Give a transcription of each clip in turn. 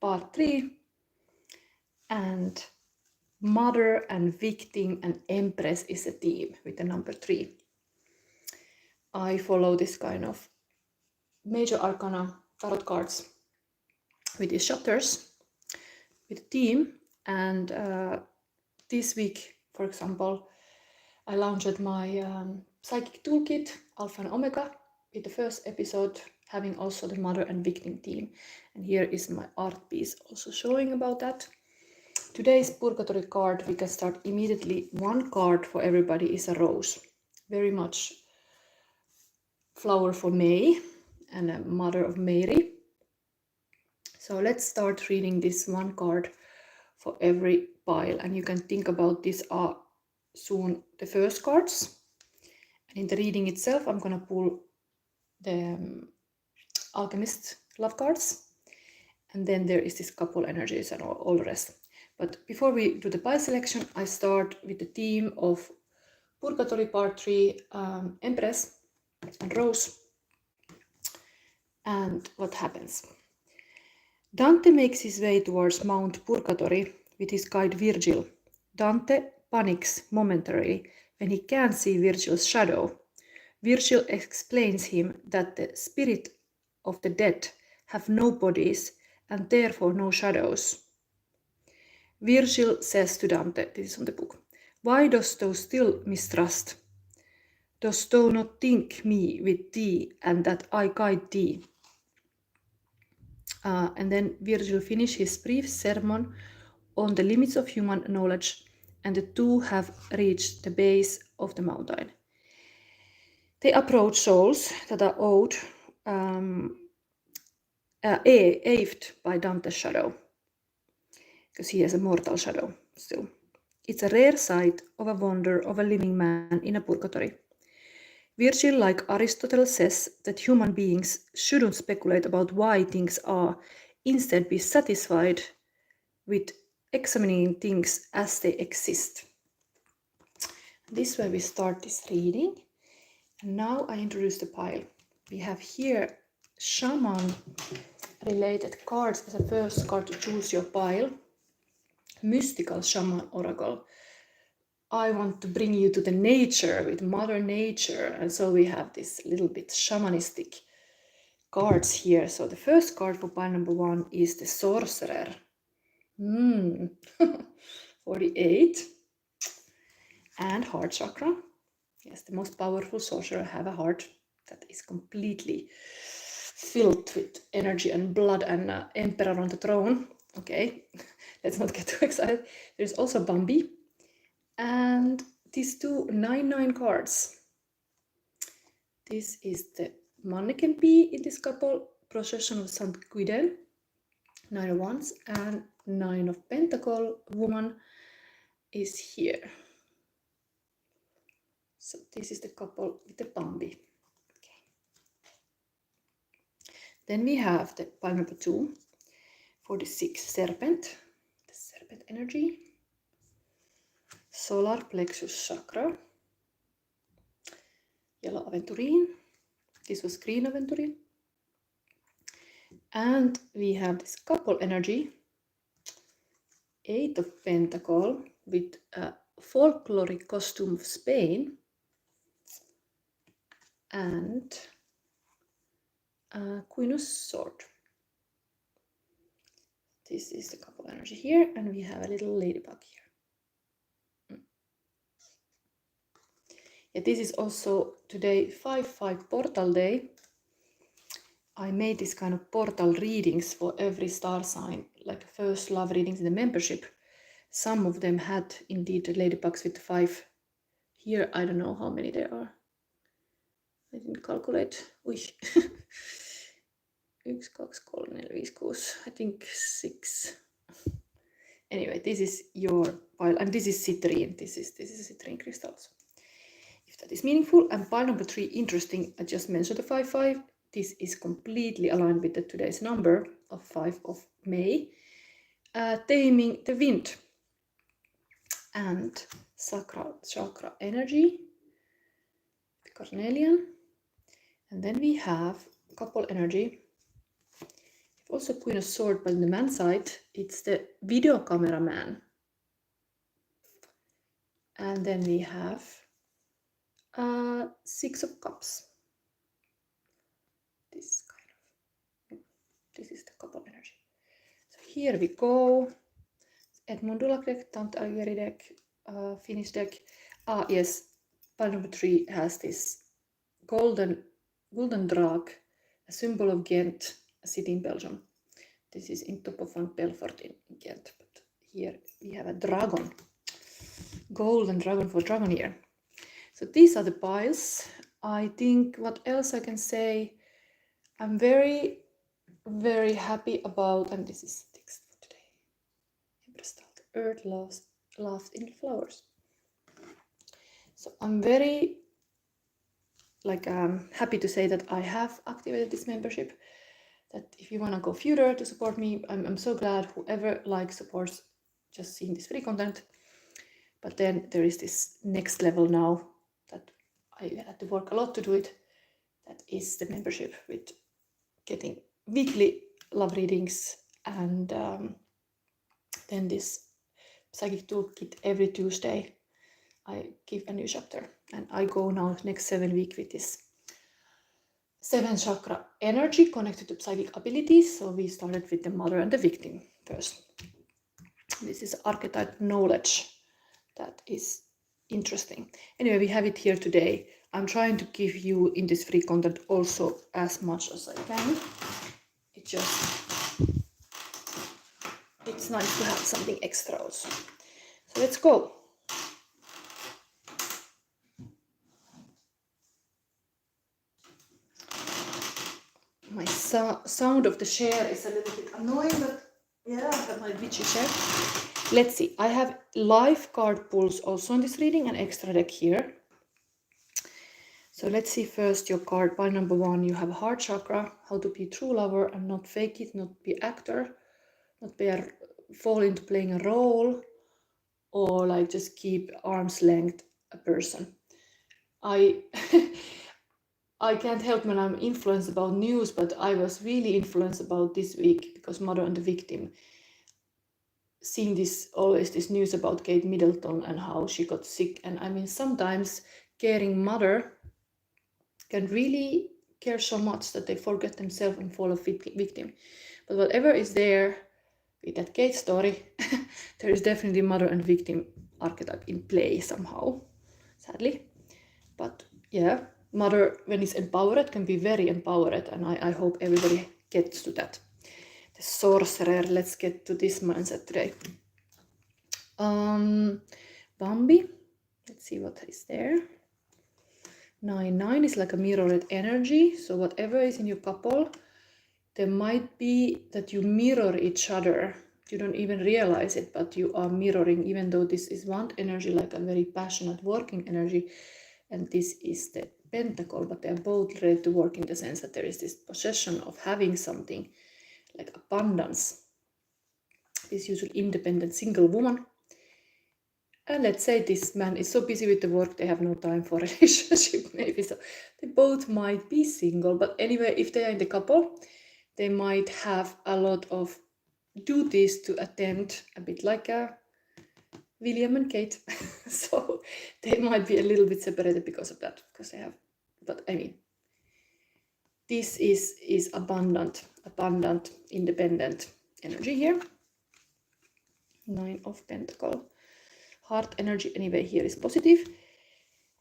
part 3. And Mother and Victim and Empress is a theme with the number 3. I follow this kind of major arcana tarot cards with these chapters with a theme. And this week, for example, I launched my psychic toolkit Alpha and Omega with the first episode having also the Mother and Victim theme. And here is my art piece also showing about that. Today's Purgatory card, we can start immediately. One card for everybody is a rose. Very much flower for May and a Mother of Mary. So let's start reading this one card for every pile. And you can think about these are soon the first cards. And in the reading itself, I'm going to pull the Alchemist love cards. And then there is this couple energies and all the rest. But before we do the pile selection, I start with the theme of Purgatory Part 3, Empress and Rose. And what happens? Dante makes his way towards Mount Purgatory with his guide Virgil. Dante panics momentarily when he can't see Virgil's shadow. Virgil explains him that the spirit of the dead have no bodies and therefore no shadows. Virgil says to Dante, this is from the book, "Why dost thou still mistrust? Dost thou not think me with thee and that I guide thee?" And then Virgil finishes his brief sermon on the limits of human knowledge, and the two have reached the base of the mountain. They approach souls that are awed by Dante's shadow, because he has a mortal shadow still. It's a rare sight of a wonder of a living man in a purgatory. Virgil, like Aristotle, says that human beings shouldn't speculate about why things are, instead be satisfied with examining things as they exist. This way we start this reading. And now I introduce the pile. We have here shaman related cards as a first card to choose your pile. Mystical shaman oracle. I want to bring you to the nature with Mother Nature, and so we have this little bit shamanistic cards here. So the first card for pile number 1 is the Sorcerer. 48. And heart chakra. Yes, the most powerful sorcerer have a heart that is completely filled with energy and blood and emperor on the throne. Okay, let's not get too excited. There's also Bambi. And these two 9-9 cards. This is the mannequin bee in this couple, Procession of St. Guiden, 9 of Wands, and 9 of Pentacle woman is here. So this is the couple with the Bambi. Okay. Then we have the pile number 2, 46 Serpent, the Serpent energy. Solar plexus chakra, yellow aventurine, this was green aventurine, and we have this couple energy, 8 of Pentacle with a folkloric costume of Spain, and Queen of Sword. This is the couple energy here, and we have a little ladybug here. Yeah, this is also today 5/5 portal day. I made this kind of portal readings for every star sign, like first love readings in the membership. Some of them had indeed the ladybugs with the 5. Here I don't know how many there are. I didn't calculate. Ui. 1, 2, 3, 4, 5, I think 6. Anyway, this is your pile, and this is citrine. This is citrine crystals. If that is meaningful. And pile number 3, interesting. I just mentioned the 5/5. This is completely aligned with the today's number of 5 of May. Taming the wind. And sacral chakra energy, the carnelian. And then we have couple energy, Also Queen of Swords, but in the man's side, it's the video cameraman. And then we have Six of Cups. This this is the couple energy. So here we go. Edmund Dulac deck, Tant Algeri deck, Finnish deck. Yes, pile number 3 has this golden drag, a symbol of Ghent, a city in Belgium. This is in top of Van Belfort in Ghent, but here we have a dragon, golden dragon for dragon here. So these are the piles. I think what else I can say, I'm very, very happy about, and this is text for today. Earth laughs in flowers. So I'm very happy to say that I have activated this membership. That if you want to go further to support me, I'm so glad whoever supports just seeing this free content. But then there is this next level now that I had to work a lot to do it. That is the membership with getting weekly love readings and then this psychic toolkit every Tuesday. I give a new chapter and I go now next 7 weeks with this 7 chakra energy connected to psychic abilities. So we started with the mother and the victim first. This is archetype knowledge that is interesting. Anyway, we have it here today. I'm trying to give you in this free content also as much as I can. It's nice to have something extra also. So let's go. My sound of the share is a little bit annoying, but yeah, I have my witchy share. Let's see, I have live card pulls also in this reading, an extra deck here. So let's see first your card. Pile number 1, you have heart chakra, how to be a true lover and not fake it, not be actor, not fall into playing a role, or like just keep arm's length a person. I can't help when I'm influenced about news, but I was really influenced about this week because Mother and the Victim. Seeing always this news about Kate Middleton and how she got sick. And I mean, sometimes caring mother can really care so much that they forget themselves and fall a victim. But whatever is there with that Kate story, there is definitely mother and victim archetype in play somehow, sadly. But yeah, mother, when it's empowered, can be very empowered, and I hope everybody gets to that. The Sorcerer, let's get to this mindset today. Bambi, let's see what is there. 9-9 is like a mirrored energy, so whatever is in your couple, there might be that you mirror each other. You don't even realize it, but you are mirroring, even though this is one energy, like a very passionate working energy, and this is the Pentacle, but they are both ready to work in the sense that there is this possession of having something, like abundance. This usually independent single woman. And let's say this man is so busy with the work, they have no time for a relationship, maybe. So they both might be single, but anyway, if they are in the couple, they might have a lot of duties to attend, a bit like William and Kate. So they might be a little bit separated because of that, because they have, but I mean, this is abundant, independent energy here. 9 of Pentacles. Heart energy anyway here is positive.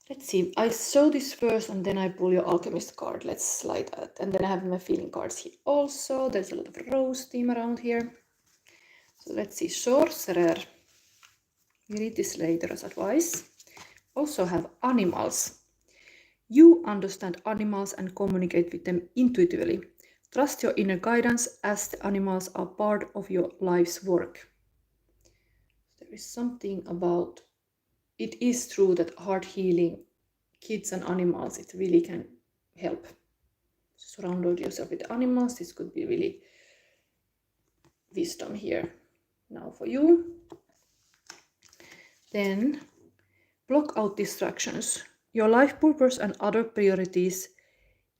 Let's see, I show this first and then I pull your alchemist card. Let's slide that. And then I have my feeling cards here also. There's a lot of rose theme around here. So let's see, Sorcerer. You read this later as advice. Also have animals. You understand animals and communicate with them intuitively. Trust your inner guidance as the animals are part of your life's work. There is something about, it is true that heart healing, kids and animals, it really can help. Surround yourself with animals. This could be really wisdom here now for you. Then block out distractions. Your life purpose and other priorities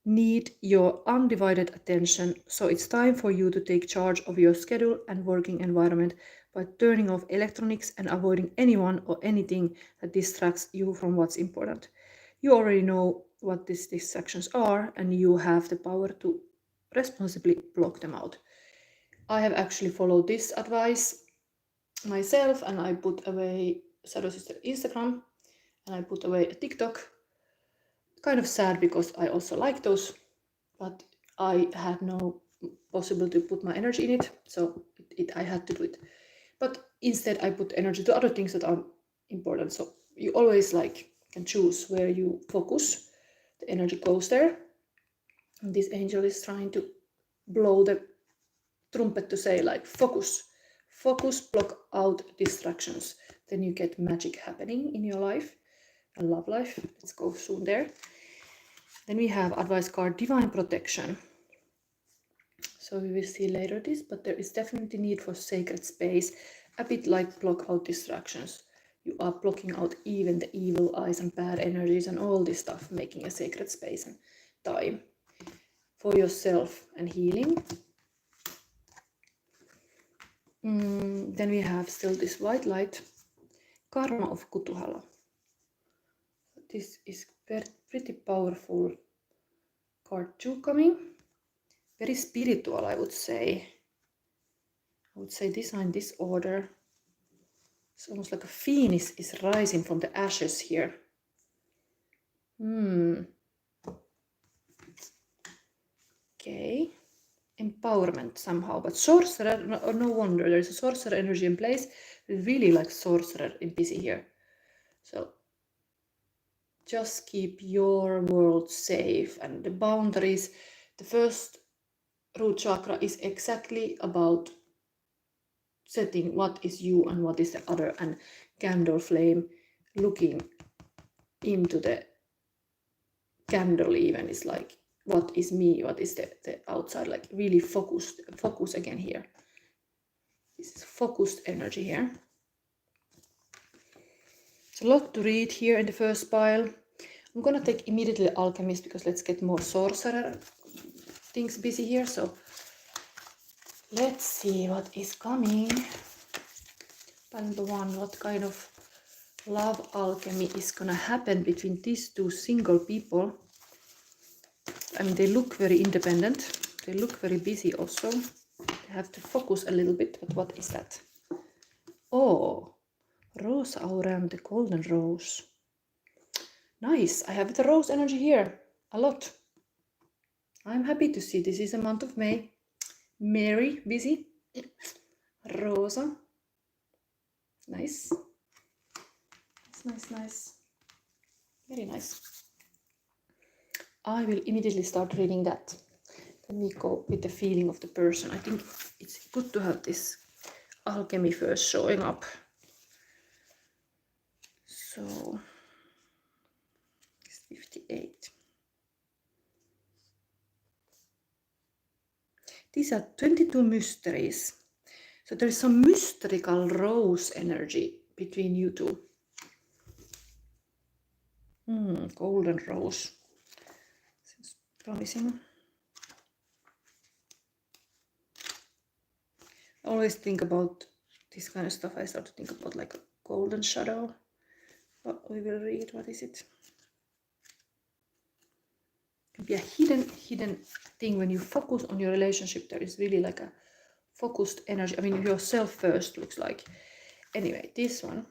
need your undivided attention, so it's time for you to take charge of your schedule and working environment by turning off electronics and avoiding anyone or anything that distracts you from what's important. You already know what these distractions are, and you have the power to responsibly block them out. I have actually followed this advice myself, and I put away Shadow Sister Instagram and I put away a TikTok. Kind of sad because I also like those, but I had no possibility to put my energy in it, so I had to do it. But instead I put energy to other things that are important. So you always can choose where you focus. The energy goes there. And this angel is trying to blow the trumpet to say focus. Focus, block out distractions. Then you get magic happening in your life and love life. Let's go soon there. Then we have advice card Divine Protection. So we will see later this, but there is definitely need for sacred space, a bit like block out distractions. You are blocking out even the evil eyes and bad energies and all this stuff, making a sacred space and time for yourself and healing. Then we have still this white light, Karma of Kutuhala. This is pretty powerful card 2 coming. Very spiritual, I would say. I would say design this order. It's almost like a phoenix is rising from the ashes here. Okay. Empowerment somehow, but sorcerer, no wonder there's a sorcerer energy in place. We really like sorcerer in busy here. So just keep your world safe and the boundaries. The first root chakra is exactly about setting what is you and what is the other, and candle flame looking into the candle even is like, what is me, what is the outside, like really focus again here. This is focused energy here. It's a lot to read here in the first pile. I'm gonna take immediately Alchemist because let's get more sorcerer things busy here. So let's see what is coming. Pile number 1, what kind of love alchemy is gonna happen between these two single people. I mean, they look very independent. They look very busy also. They have to focus a little bit, but what is that? Oh, Rose Aureum, the golden rose. Nice, I have the rose energy here, a lot. I'm happy to see this is a month of May. Mary, busy. Rosa. Nice. Nice. Very nice. I will immediately start reading that. Then we go with the feeling of the person. I think it's good to have this alchemy first showing up. So, it's 58. These are 22 mysteries. So there is some mystical rose energy between you two. Golden rose. Seems promising. I always think about this kind of stuff. I start to think about like a golden shadow. But we will read. What is it? It can be a hidden thing. When you focus on your relationship, there is really like a focused energy. I mean, yourself first looks like. Anyway, this one.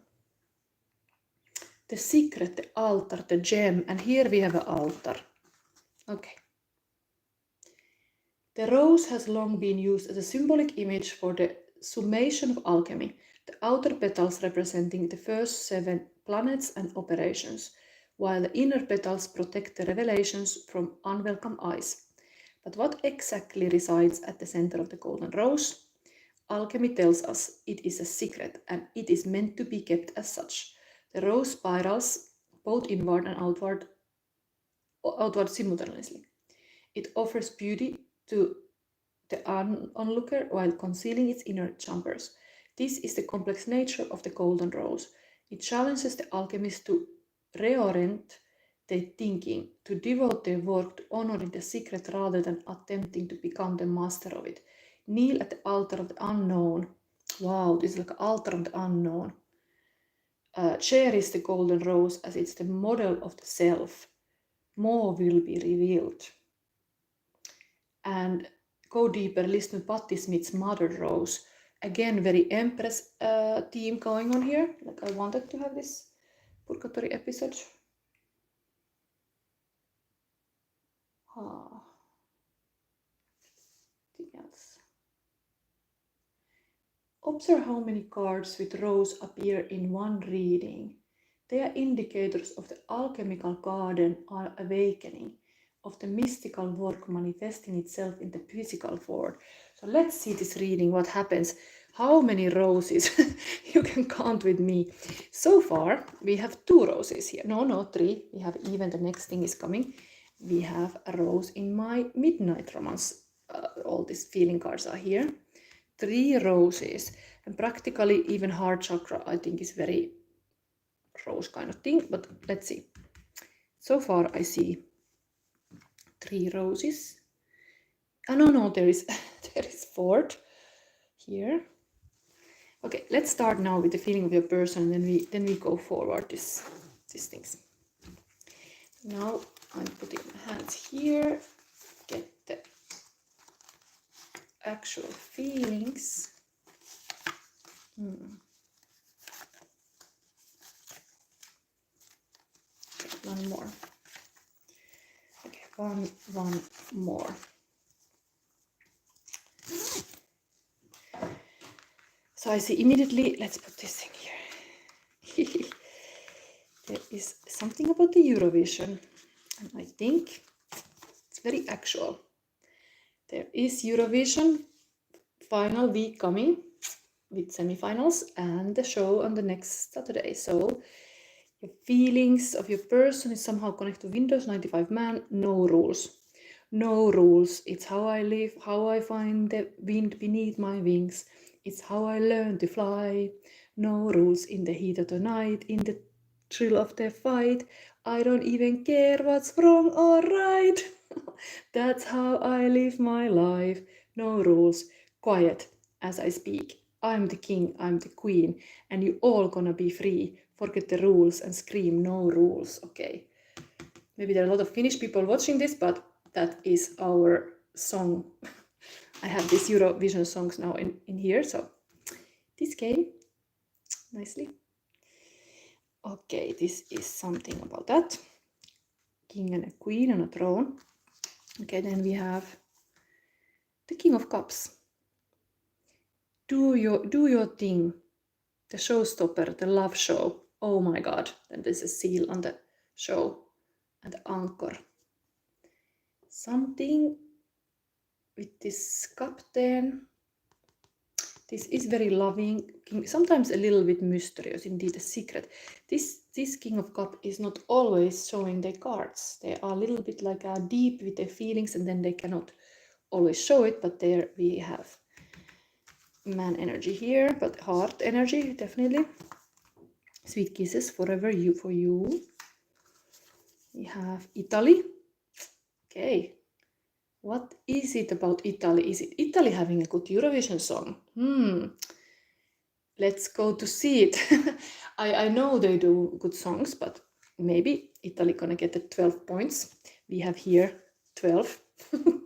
The secret, the altar, the gem. And here we have an altar. Okay. The rose has long been used as a symbolic image for the summation of alchemy, the outer petals representing the first 7 planets and operations, while the inner petals protect the revelations from unwelcome eyes. But what exactly resides at the center of the golden rose? Alchemy tells us it is a secret, and it is meant to be kept as such. The rose spirals both inward and outward simultaneously. It offers beauty to the onlooker while concealing its inner chambers. This is the complex nature of the golden rose. It challenges the alchemist to reorient their thinking, to devote their work to honoring the secret rather than attempting to become the master of it. Kneel at the altar of the unknown. Wow, this is like an altar of the unknown. Cherish the golden rose as it's the model of the self. More will be revealed. And go deeper, listen to Patti Smith's Mother Rose. Again, very Empress theme going on here. Like I wanted to have this Purgatorio episode. Anything else? Observe how many cards with rose appear in one reading. They are indicators of the alchemical garden or awakening, of the mystical work manifesting itself in the physical form. So let's see this reading, what happens. How many roses? You can count with me. So far, we have 2 roses here. No, 3. We have even the next thing is coming. We have a rose in my midnight romance. All these feeling cards are here. 3 roses, and practically even heart chakra I think is very rose kind of thing, but let's see. So far I see 3 roses. No, there is 4th here. Okay, let's start now with the feeling of your person, and then we go forward these things. Now I'm putting my hands here, get the actual feelings. Okay, one more. Okay, one more. So I see immediately, let's put this thing here. There is something about the Eurovision, and I think it's very actual. There is Eurovision final week coming with semifinals and the show on the next Saturday. So your feelings of your person is somehow connected to Windows 95 man. No rules. No rules. It's how I live, how I find the wind beneath my wings. It's how I learn to fly. No rules in the heat of the night, in the thrill of the fight. I don't even care what's wrong or right. That's how I live my life. No rules. Quiet as I speak. I'm the king, I'm the queen, and you all gonna be free. Forget the rules and scream no rules. Okay. Maybe there are a lot of Finnish people watching this, but that is our song. I have these Eurovision songs now in here, so this came nicely. Okay, this is something about that. King and a queen on a throne. Okay, then we have the King of Cups. Do your thing. The showstopper, the love show. Oh my god. Then there's a seal on the show and the anchor. Something with this captain. This is very loving, sometimes a little bit mysterious, indeed a secret. This King of Cups is not always showing their cards. They are a little bit like deep with their feelings, and then they cannot always show it, but there we have man energy here, but heart energy, definitely. Sweet kisses forever for you. We have Italy. Okay. What is it about Italy? Is it Italy having a good Eurovision song? Let's go to see it. I know they do good songs, but maybe Italy gonna get the 12 points. We have here 12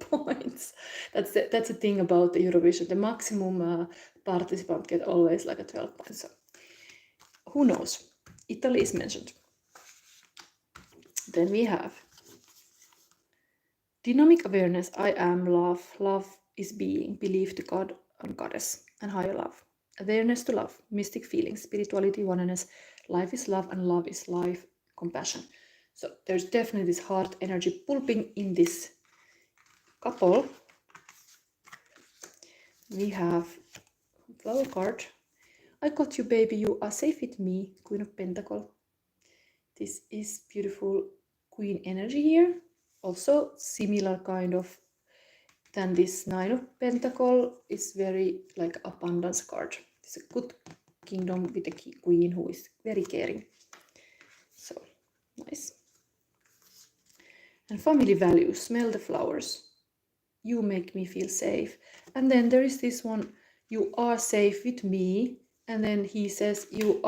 points. That's the thing about the Eurovision. The maximum participant get always like a 12 points. So who knows? Italy is mentioned. Then we have dynamic awareness. I am love. Love is being. Belief to God and Goddess and higher love. Awareness to love. Mystic feelings. Spirituality, oneness. Life is love and love is life. Compassion. So there's definitely this heart energy pulping in this couple. We have flower card. I got you, baby. You are safe with me. Queen of Pentacle. This is beautiful queen energy here. Also similar kind of than this Nine of Pentacle is very like abundance card. It's a good kingdom with a queen who is very caring. So nice. And family values, smell the flowers. You make me feel safe. And then there is this one, you are safe with me. And then he says, you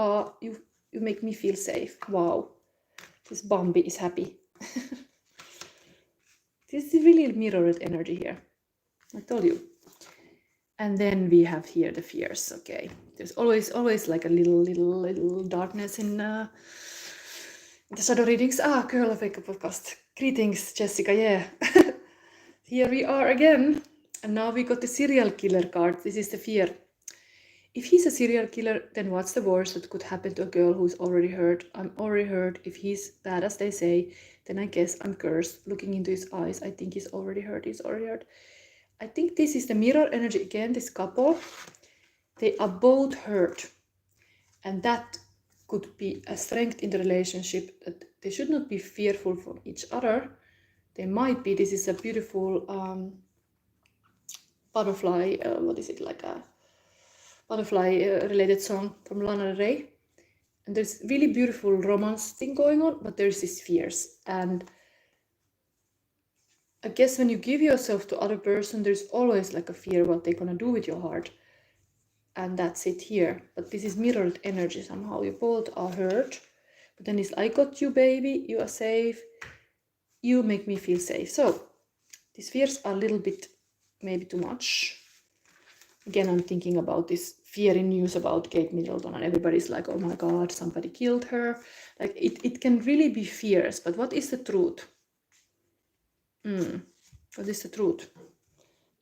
make me feel safe. Wow, this Bambi is happy. This is really mirrored energy here. I told you. And then we have here the fears. Okay, there's always like a little darkness in the shadow readings. Girl of Wake Up podcast. Greetings, Jessica. Yeah, here we are again. And now we got the serial killer card. This is the fear. If he's a serial killer, then what's the worst that could happen to a girl who's already hurt? I'm already hurt. If he's bad as they say, then I guess I'm cursed. Looking into his eyes, I think he's already hurt. He's already hurt. I think this is the mirror energy again. This couple, they are both hurt. And that could be a strength in the relationship, that they should not be fearful from each other. They might be. This is a beautiful butterfly, what is it, like a butterfly related song from Lana Del Rey. And there's really beautiful romance thing going on, but there's these fears. And I guess when you give yourself to other person, there's always like a fear what they're gonna do with your heart. And that's it here. But this is mirrored energy somehow. You both are hurt, but then it's, I got you, baby, you are safe, you make me feel safe. So these fears are a little bit maybe too much. Again, I'm thinking about this fear in news about Kate Middleton, and everybody's like, oh my god, somebody killed her. Like it can really be fears, but what is the truth? What is the truth?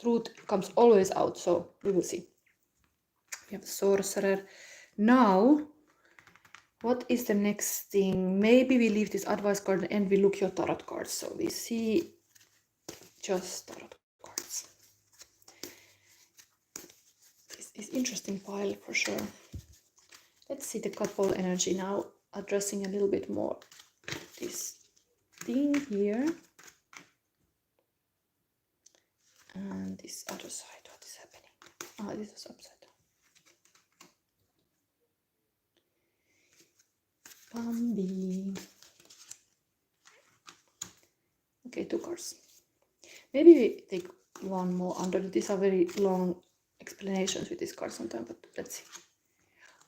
Truth comes always out, so we will see. We have the Sorcerer. Now, what is the next thing? Maybe we leave this advice card and we look your tarot cards. So we see just tarot cards. This is interesting pile for sure. Let's see the couple energy now, addressing a little bit more this thing here. And this other side, what is happening? This is upside down. Bambi. Okay, 2 cards. Maybe we take one more under. These are very long explanations with this card sometimes, but let's see.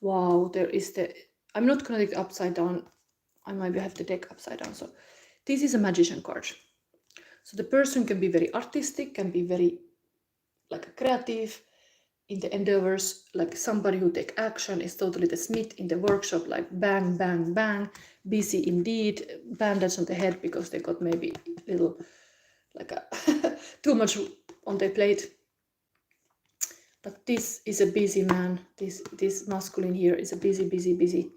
Wow, there is the... I'm not going to take upside down. I might have to take upside down. So this is a magician card. So the person can be very artistic, can be very like creative in the endeavors, like somebody who take action, is totally the Smith in the workshop, like bang, bang, bang, busy indeed, bandage on the head because they got maybe a little, like a too much on their plate. But this is a busy man. This masculine here is a busy.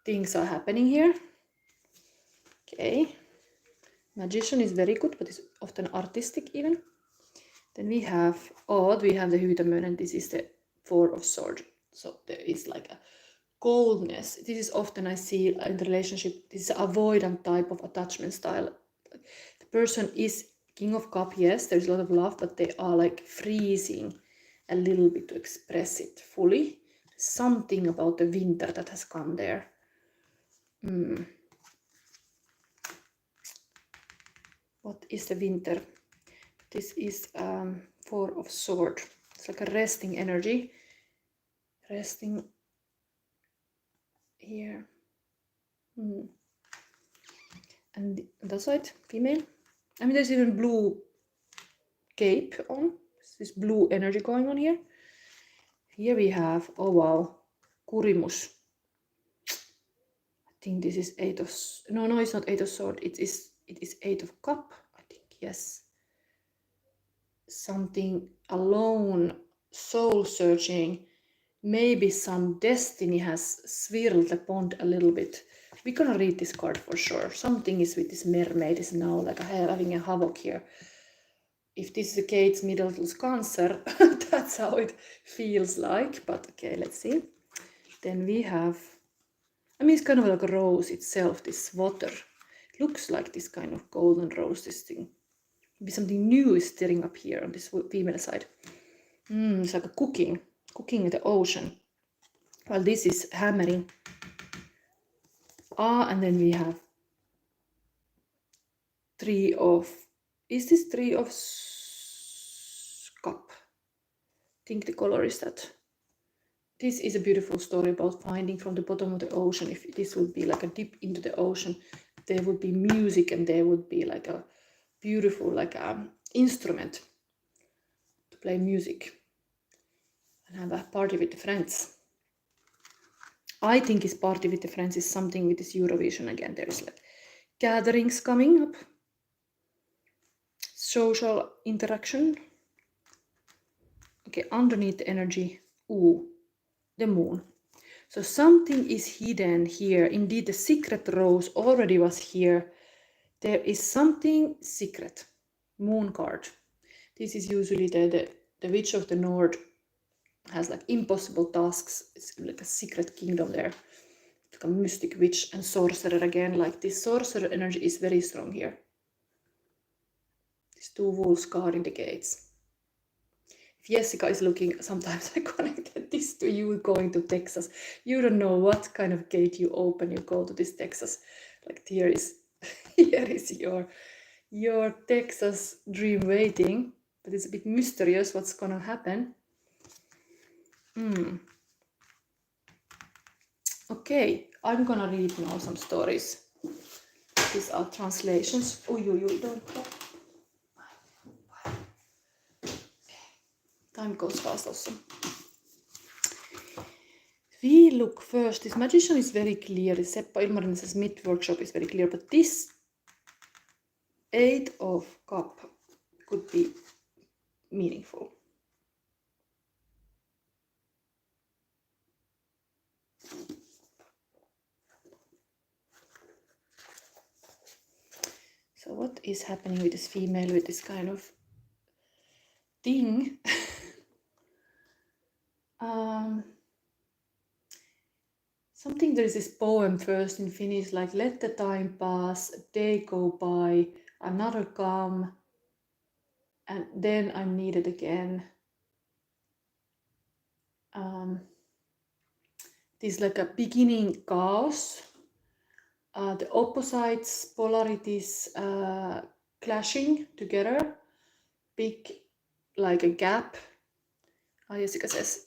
Things are happening here. Okay. Magician is very good, but it's often artistic even. Then we have Odd, we have the Hydamön, and this is the 4 of Swords. So there is like a coldness. This is often I see in the relationship, this is avoidant type of attachment style. The person is King of Cup, yes, there's a lot of love, but they are like freezing a little bit to express it fully. Something about the winter that has come there. What is the winter? This is 4 of Swords. It's like a resting energy. Resting here. And the side, female. I mean, there's even blue cape on. This blue energy going on here. Here we have, oh wow, Kurimus. I think this is 8 of... No, it's not 8 of Swords. It is 8 of Cup, I think, yes. Something alone, soul searching, maybe some destiny has swirled the pond a little bit. We're gonna read this card for sure. Something is with this mermaid is now like having a havoc here. If this is Kate Middleton's Cancer, that's how it feels like. But okay, let's see. Then we have, I mean, it's kind of like a rose itself, this water. It looks like this kind of golden rose, this thing. Maybe something new is stirring up here on this female side. It's like a cooking in the ocean. Well, this is hammering. And then we have Three of, is this Three of Cup? I think the color is that. This is a beautiful story about finding from the bottom of the ocean. If this would be like a dip into the ocean, there would be music and there would be like a beautiful instrument to play music and have a party with the friends. I think his party with the friends is something with this Eurovision again. There is like gatherings coming up, social interaction. Okay, underneath the energy, ooh, the moon. So something is hidden here. Indeed, the secret rose already was here. There is something secret. Moon card. This is usually the Witch of the North has like impossible tasks. It's like a secret kingdom there. Like a mystic witch and sorcerer again. Like this sorcerer energy is very strong here. These two wolves guarding the gates. If Jessica is looking, sometimes I connected this to you going to Texas. You don't know what kind of gate you open, you go to this Texas. Like here is your Texas dream waiting, but it's a bit mysterious what's gonna happen. Okay, I'm gonna read now some stories. These are translations. Oh, you don't. Time goes fast also. We look first. This magician is very clear. The Seppa Ilmarinen's Smith workshop is very clear, but this 8 of Cup could be meaningful. So what is happening with this female with this kind of thing? Something, there is this poem first in Finnish, like let the time pass, a day go by, another come, and then I'm needed again. This like a beginning chaos, the opposites, polarities clashing together, big like a gap. Jessica says,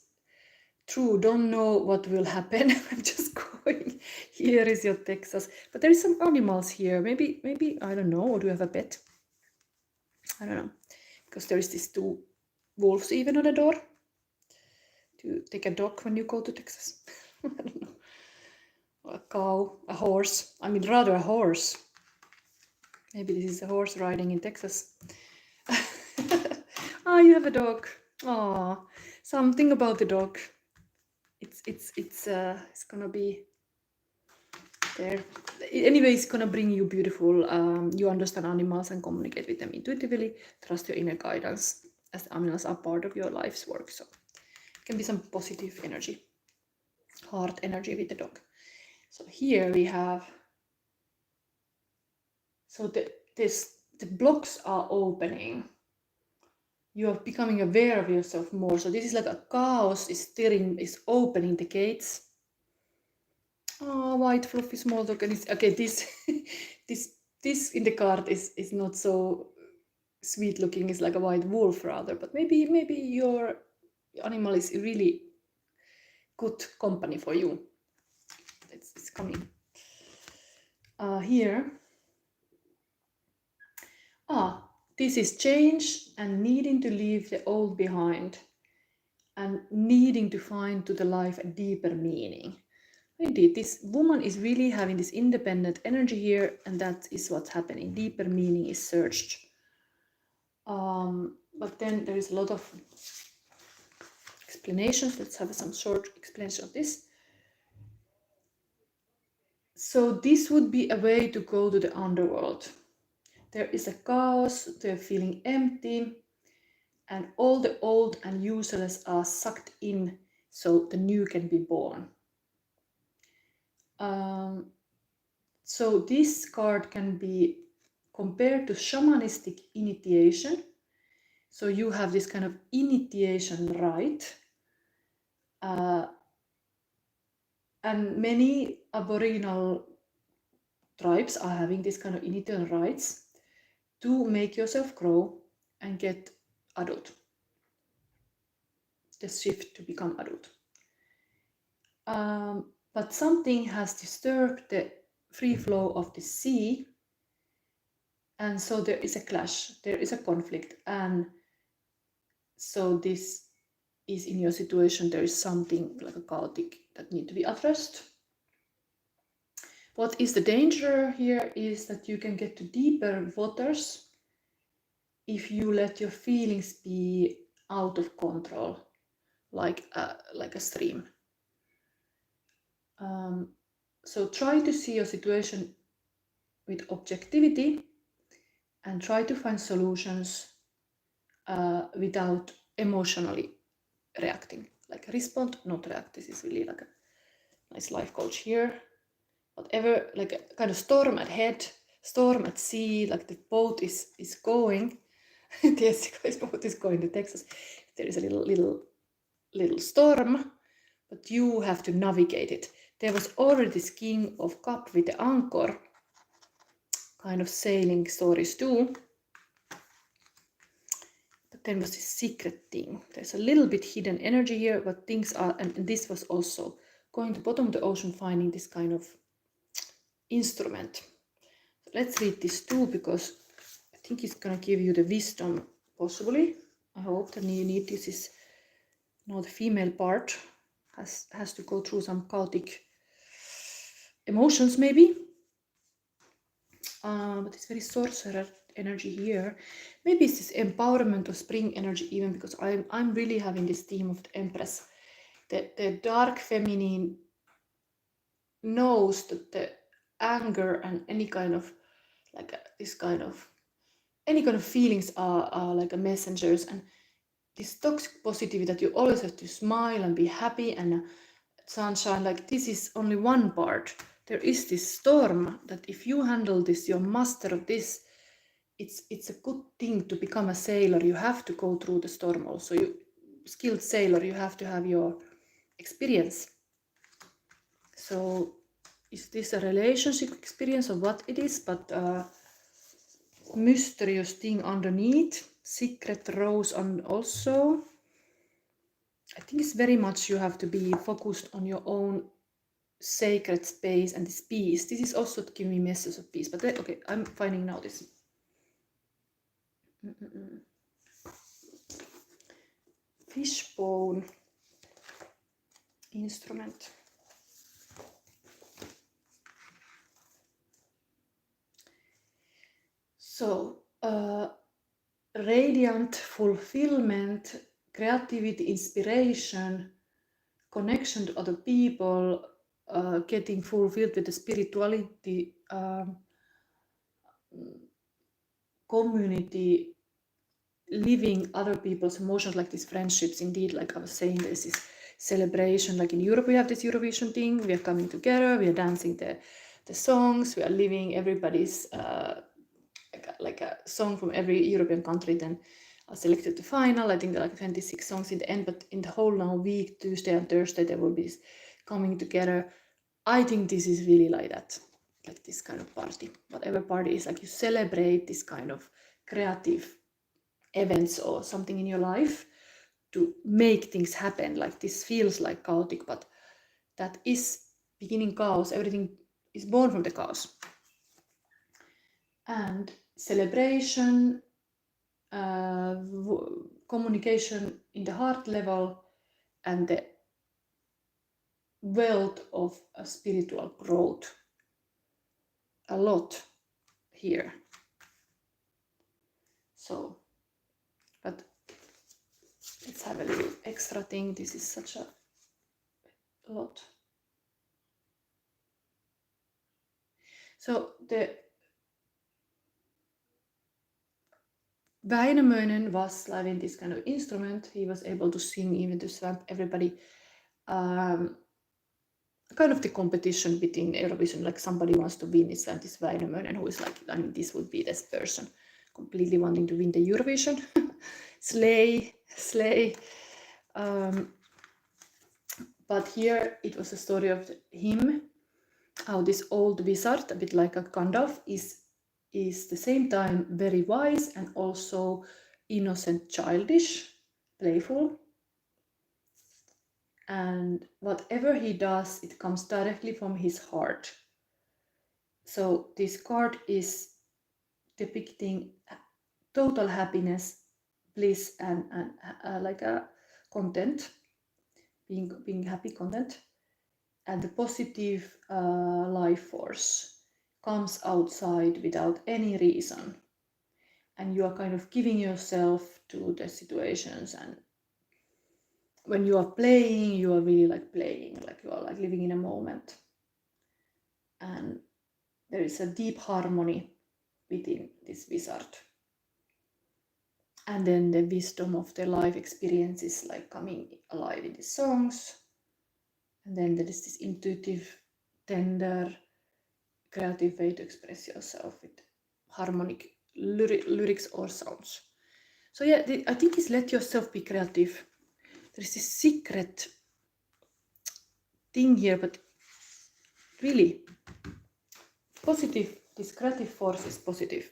true, don't know what will happen. I'm just going. Here is your Texas. But there is some animals here. Maybe, I don't know. Or do you have a pet? I don't know. Because there is these 2 wolves even on the door. Do you take a dog when you go to Texas? I don't know. Or a cow, a horse. I mean, rather a horse. Maybe this is a horse riding in Texas. Ah, you have a dog. Ah, something about the dog. It's gonna be there. Anyway, it's gonna bring you beautiful. You understand animals and communicate with them intuitively. Trust your inner guidance, as the animals are part of your life's work. So it can be some positive energy, heart energy with the dog. So here we have. So the blocks are opening. You are becoming aware of yourself more. So this is like a chaos is opening the gates. Oh, white fluffy small dog. And it's, okay, this this in the card is not so sweet looking. It's like a white wolf rather, but maybe your animal is really good company for you. It's coming. Here. This is change and needing to leave the old behind and needing to find to the life a deeper meaning. Indeed, this woman is really having this independent energy here, and that is what's happening. Deeper meaning is searched. But then there is a lot of explanations. Let's have some short explanation of this. So this would be a way to go to the underworld. There is a chaos, they're feeling empty, and all the old and useless are sucked in so the new can be born. So this card can be compared to shamanistic initiation. So you have this kind of initiation rite. And many Aboriginal tribes are having this kind of initiation rites. to make yourself grow and get adult. The shift to become adult. But something has disturbed the free flow of the sea, and so there is a clash, there is a conflict, and so this is in your situation, there is something like a chaotic that need to be addressed. What is the danger here is that you can get to deeper waters if you let your feelings be out of control, like a stream. So try to see your situation with objectivity and try to find solutions without emotionally reacting. Like respond, not react. This is really like a nice life coach here. Whatever, like a kind of storm at head, storm at sea, like the boat is going. Jessica's boat is going to Texas. There is a little storm, but you have to navigate it. There was already this King of Cup with the anchor, kind of sailing stories too. But then was this secret thing. There's a little bit hidden energy here, but things are, and this was also going to bottom of the ocean, finding this kind of instrument. So let's read this too, because I think it's gonna give you the wisdom, possibly. I hope that you need this. Is now the female part has to go through some chaotic emotions, maybe. But it's very sorcerer energy here. Maybe it's this empowerment or spring energy, even, because I'm really having this theme of the Empress. The dark feminine knows that the anger and any kind of like any kind of feelings are like a messengers, and this toxic positivity that you always have to smile and be happy and sunshine, like this is only one part. There is this storm that if you handle this, you're master of this, it's a good thing to become a sailor. You have to go through the storm also. You skilled sailor, you have to have your experience. So is this a relationship experience or what it is? But mysterious thing underneath, secret rose on also. I think it's very much you have to be focused on your own sacred space and this peace. This is also to give me message of peace. But okay, I'm finding now this. Fishbone instrument. So radiant fulfillment, creativity, inspiration, connection to other people, getting fulfilled with the spirituality, community, living other people's emotions, like these friendships. Indeed, like I was saying, there's this celebration. Like in Europe, we have this Eurovision thing. We are coming together. We are dancing the songs. We are living everybody's like a song from every European country. Then selected to final. I think there are like 26 songs in the end. But in the whole now week, Tuesday and Thursday, there will be this coming together. I think this is really like that, like this kind of party. Whatever party is, like you celebrate this kind of creative events or something in your life to make things happen. Like this feels like chaotic, but that is beginning chaos. Everything is born from the chaos. And celebration, communication in the heart level, and the wealth of a spiritual growth. A lot here. So, but let's have a little extra thing. This is such a lot. So the Väinämöinen was having this kind of instrument. He was able to sing even to swamp everybody. Kind of the competition between Eurovision, like somebody wants to win, it's like this Väinämöinen who is like, I mean, this would be this person completely wanting to win the Eurovision. slay. But here it was a story of him, how this old wizard, a bit like a Gandalf, is is the same time very wise and also innocent, childish, playful. And whatever he does, it comes directly from his heart. So this card is depicting total happiness, bliss, and like a content, being happy, content, and the positive life force comes outside without any reason, and you are kind of giving yourself to the situations, and when you are playing, you are really like playing, like you are like living in a moment, and there is a deep harmony within this wizard. And then the wisdom of the life experiences like coming alive in the songs. And then there is this intuitive, tender, creative way to express yourself with harmonic lyrics or sounds. So yeah, I think it's let yourself be creative. There is this secret thing here, but really positive, this creative force is positive.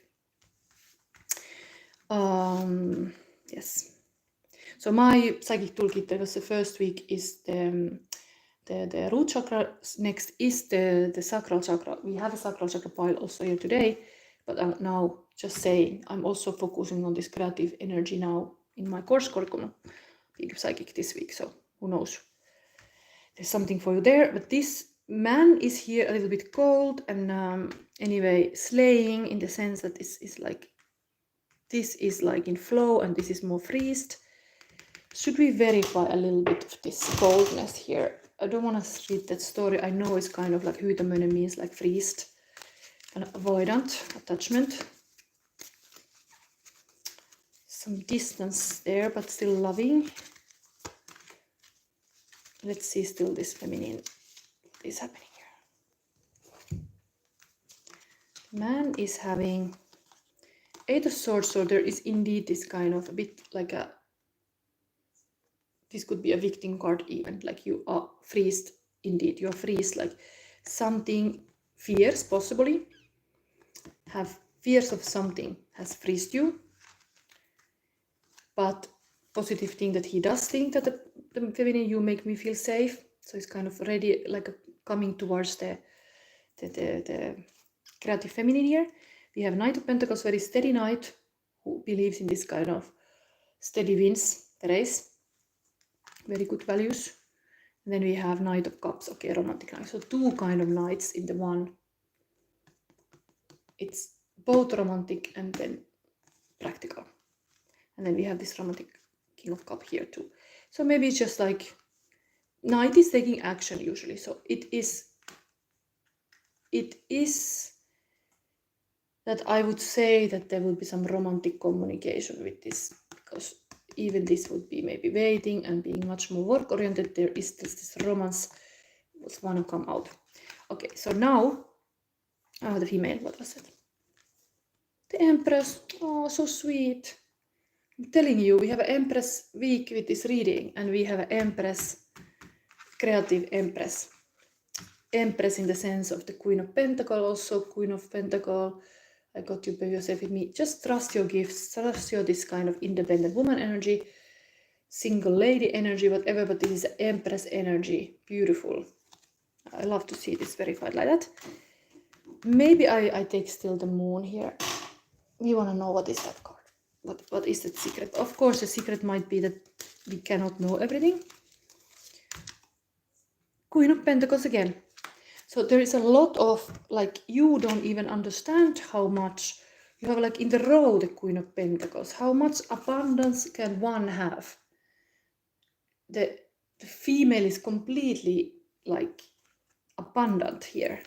Yes. So my psychic toolkit, that was the first week, is the root chakra. Next is the sacral chakra. We have a sacral chakra pile also here today, but now just saying, I'm also focusing on this creative energy now in my course curriculum, Big Psychic this week. So who knows? There's something for you there. But this man is here a little bit cold and anyway slaying, in the sense that this is like in flow and this is more freezed. Should we verify a little bit of this coldness here? I don't want to read that story. I know it's kind of like hytämöinen means like freezed, and avoidant attachment. Some distance there, but still loving. Let's see still this feminine. What is happening here? Man is having 8 of Swords, so there is indeed this kind of a bit like a, this could be a victim card even, like you are freezed, indeed, you're freezed, like something fierce, possibly, have fears of something has freezed you, but positive thing that he does think that the feminine, you make me feel safe, so it's kind of ready, like coming towards the creative feminine here. We have Knight of Pentacles, very steady knight, who believes in this kind of steady wins the race. Very good values. And then we have Knight of Cups, okay, romantic knight. So 2 kind of knights in the one. It's both romantic and then practical. And then we have this romantic King of Cups here too. So maybe it's just like knight is taking action usually. So it is that I would say that there will be some romantic communication with this, because even this would be maybe waiting and being much more work oriented. There is this romance was want to come out. Okay, so now the female, what was it? The Empress. Oh, so sweet. I'm telling you, we have an Empress week with this reading, and we have an Empress, creative Empress. Empress in the sense of the Queen of Pentacles, also Queen of Pentacles. I got you by yourself with me. Just trust your gifts, trust your this kind of independent woman energy, single lady energy, whatever, but this is Empress energy. Beautiful. I love to see this verified like that. Maybe I take still the moon here. We want to know what is that card. What is that secret? Of course, the secret might be that we cannot know everything. Queen of Pentacles again. So there is a lot of, like, you don't even understand how much you have, like in the row, the Queen of Pentacles. How much abundance can one have? The female is completely like abundant here.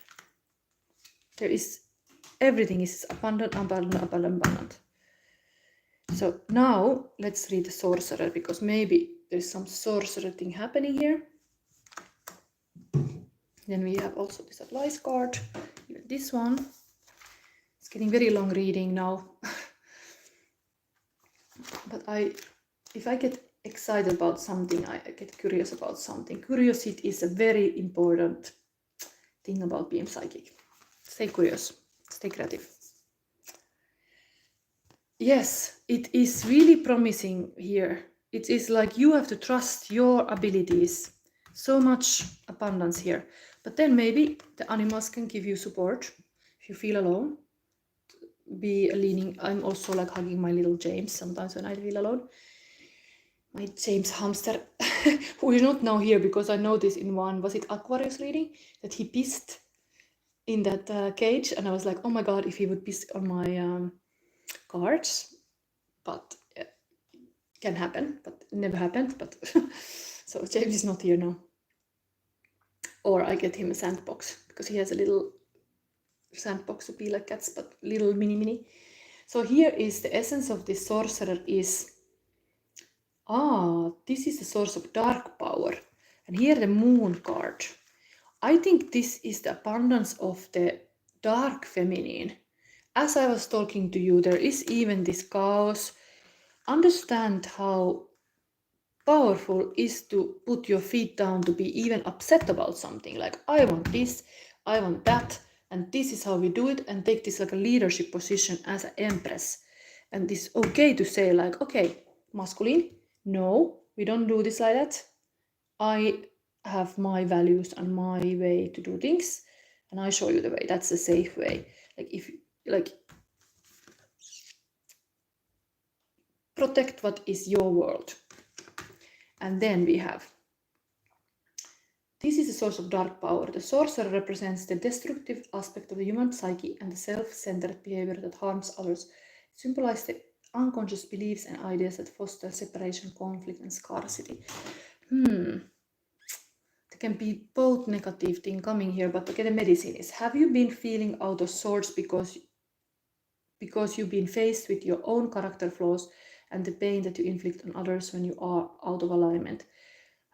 There is, everything is abundant, abundant, abundant, abundant. So now let's read the Sorcerer, because maybe there's some Sorcerer thing happening here. Then we have also this advice card, even this one. It's getting very long reading now. But if I get excited about something, I get curious about something. Curiosity is a very important thing about being psychic. Stay curious, stay creative. yes, it is really promising here. It is like you have to trust your abilities. So much abundance here. But then maybe the animals can give you support if you feel alone. Be leaning. I'm also like hugging my little James sometimes when I feel alone. My James hamster, who is not now here because I noticed in one, was it Aquarius reading, that he pissed in that cage, and I was like, oh my god, if he would piss on my cards, but can happen, but never happened. But so James is not here now, or I get him a sandbox because he has a little sandbox to be like cats, but little mini. So here is the essence of this sorcerer is, this is the source of dark power, and here the moon card. I think this is the abundance of the dark feminine. As I was talking to you, there is even this chaos. Understand how powerful is to put your feet down, to be even upset about something, like I want this, I want that, and this is how we do it, and take this like a leadership position as an empress. And it's okay to say like, okay, masculine, no, we don't do this like that. I have my values and my way to do things, and I show you the way. That's a safe way. Like if like protect what is your world. And then we have, this is a source of dark power. The sorcerer represents the destructive aspect of the human psyche and the self-centered behavior that harms others. It symbolizes the unconscious beliefs and ideas that foster separation, conflict, and scarcity. There can be both negative thing coming here, but okay, the medicine is, have you been feeling out of sorts because you've been faced with your own character flaws and the pain that you inflict on others when you are out of alignment?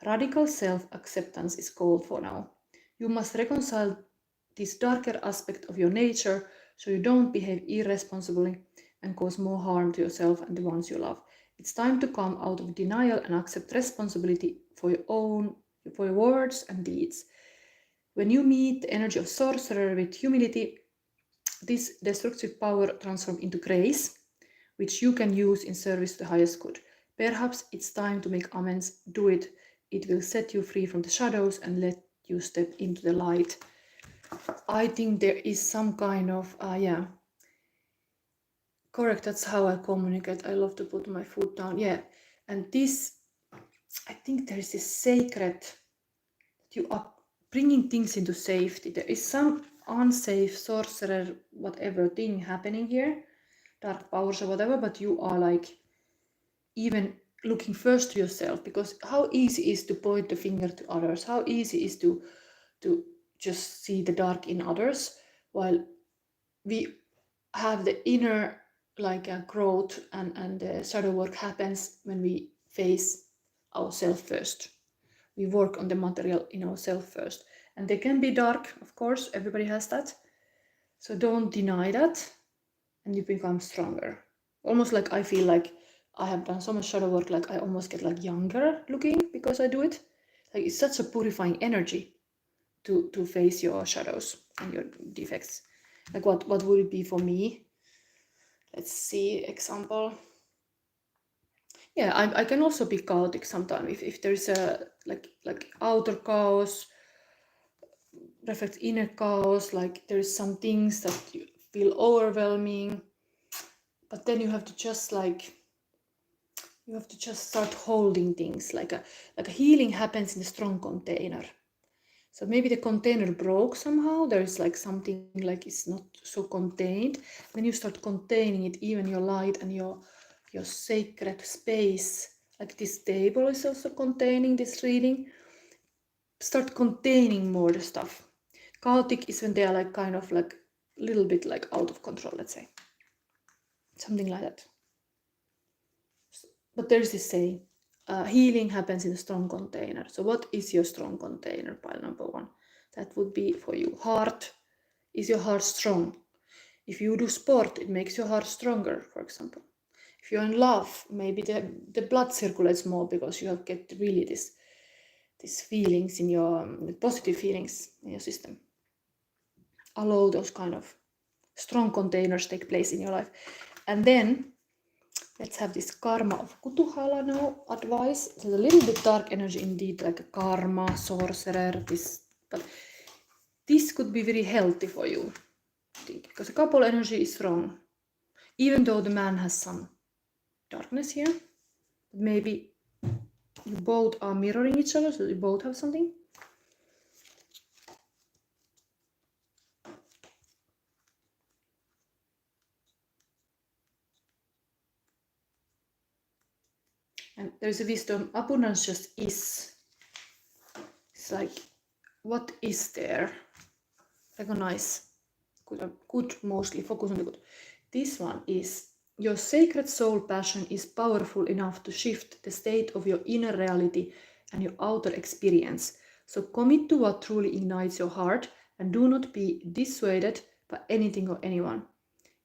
Radical self-acceptance is called for now. You must reconcile this darker aspect of your nature so you don't behave irresponsibly and cause more harm to yourself and the ones you love. It's time to come out of denial and accept responsibility for your words and deeds. When you meet the energy of sorcerer with humility, this destructive power transforms into grace, which you can use in service to the highest good. Perhaps it's time to make amends. Do it. It will set you free from the shadows and let you step into the light. I think there is some kind of, yeah. Correct, that's how I communicate. I love to put my foot down. Yeah. And this, I think there is this sacred, that you are bringing things into safety. There is some unsafe sorcerer, whatever thing happening here, dark powers or whatever, but you are like even looking first to yourself, because how easy is to point the finger to others, how easy is to just see the dark in others, while we have the inner like a growth and the shadow work happens when we face ourselves first. We work on the material in ourselves first, and they can be dark, of course, everybody has that, so don't deny that, and you become stronger. Almost like I feel like I have done so much shadow work, like I almost get like younger looking because I do it. Like it's such a purifying energy to face your shadows and your defects. Like what would it be for me? Let's see, example. Yeah, I can also be chaotic sometimes if there's a like outer chaos reflects inner chaos, like there's some things that you feel overwhelming, but then you have to just start holding things. Like a healing happens in a strong container. So maybe the container broke somehow. There is like something like it's not so contained. Then you start containing it, even your light and your sacred space. Like this table is also containing this reading. Start containing more the stuff. Chaotic is when they are like kind of like a little bit like out of control, let's say. Something like that. But there's this saying, healing happens in a strong container. So what is your strong container? Pile number 1. That would be for you. Heart. Is your heart strong? If you do sport, it makes your heart stronger, for example. If you're in love, maybe the blood circulates more because you have get really these feelings in your positive feelings in your system. Allow those kind of strong containers take place in your life. And then Let's have this karma of Kutuhala now, advice. It's a little bit dark energy indeed, like a karma, sorcerer, but this could be very healthy for you, I think, because a couple energy is strong, even though the man has some darkness here. Maybe you both are mirroring each other, so you both have something. And there's a wisdom, abundance just is. It's like, what is there? Recognize, good mostly, focus on the good. This one is, your sacred soul passion is powerful enough to shift the state of your inner reality and your outer experience. So commit to what truly ignites your heart and do not be dissuaded by anything or anyone.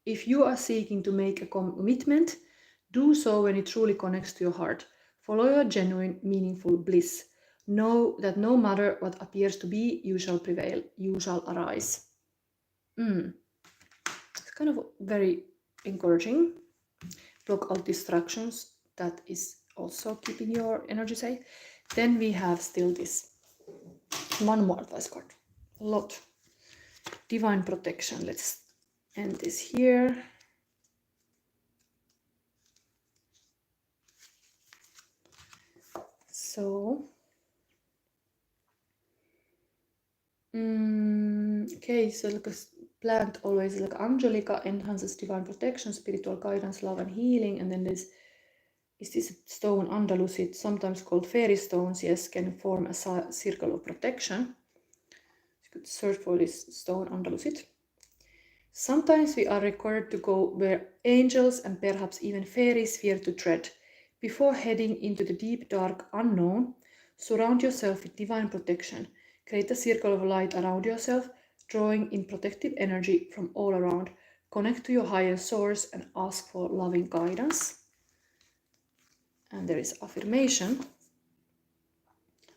If you are seeking to make a commitment, do so when it truly connects to your heart. Follow your genuine, meaningful bliss. Know that no matter what appears to be, you shall prevail, you shall arise. It's kind of very encouraging. Block out distractions. That is also keeping your energy safe. Then we have still this one more advice card. A lot. Divine protection. Let's end this here. So, okay, so like a plant always, like Angelica, enhances divine protection, spiritual guidance, love and healing. And then there's is this stone Andalusit, sometimes called fairy stones, yes, can form a circle of protection. You could search for this stone Andalusit. Sometimes we are required to go where angels and perhaps even fairies fear to tread. Before heading into the deep, dark unknown, surround yourself with divine protection. Create a circle of light around yourself, drawing in protective energy from all around. Connect to your higher source and ask for loving guidance. And there is affirmation.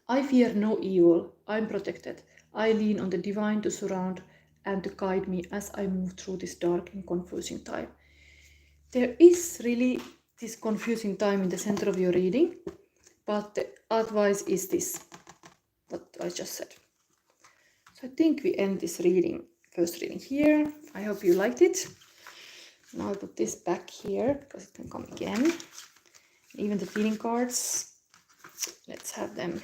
I fear no evil. I'm protected. I lean on the divine to surround and to guide me as I move through this dark and confusing time. There is really this confusing time in the center of your reading, but the advice is this, what I just said. So I think we end this reading, first reading here. I hope you liked it. Now I put this back here because it can come again. Even the feeling cards, let's have them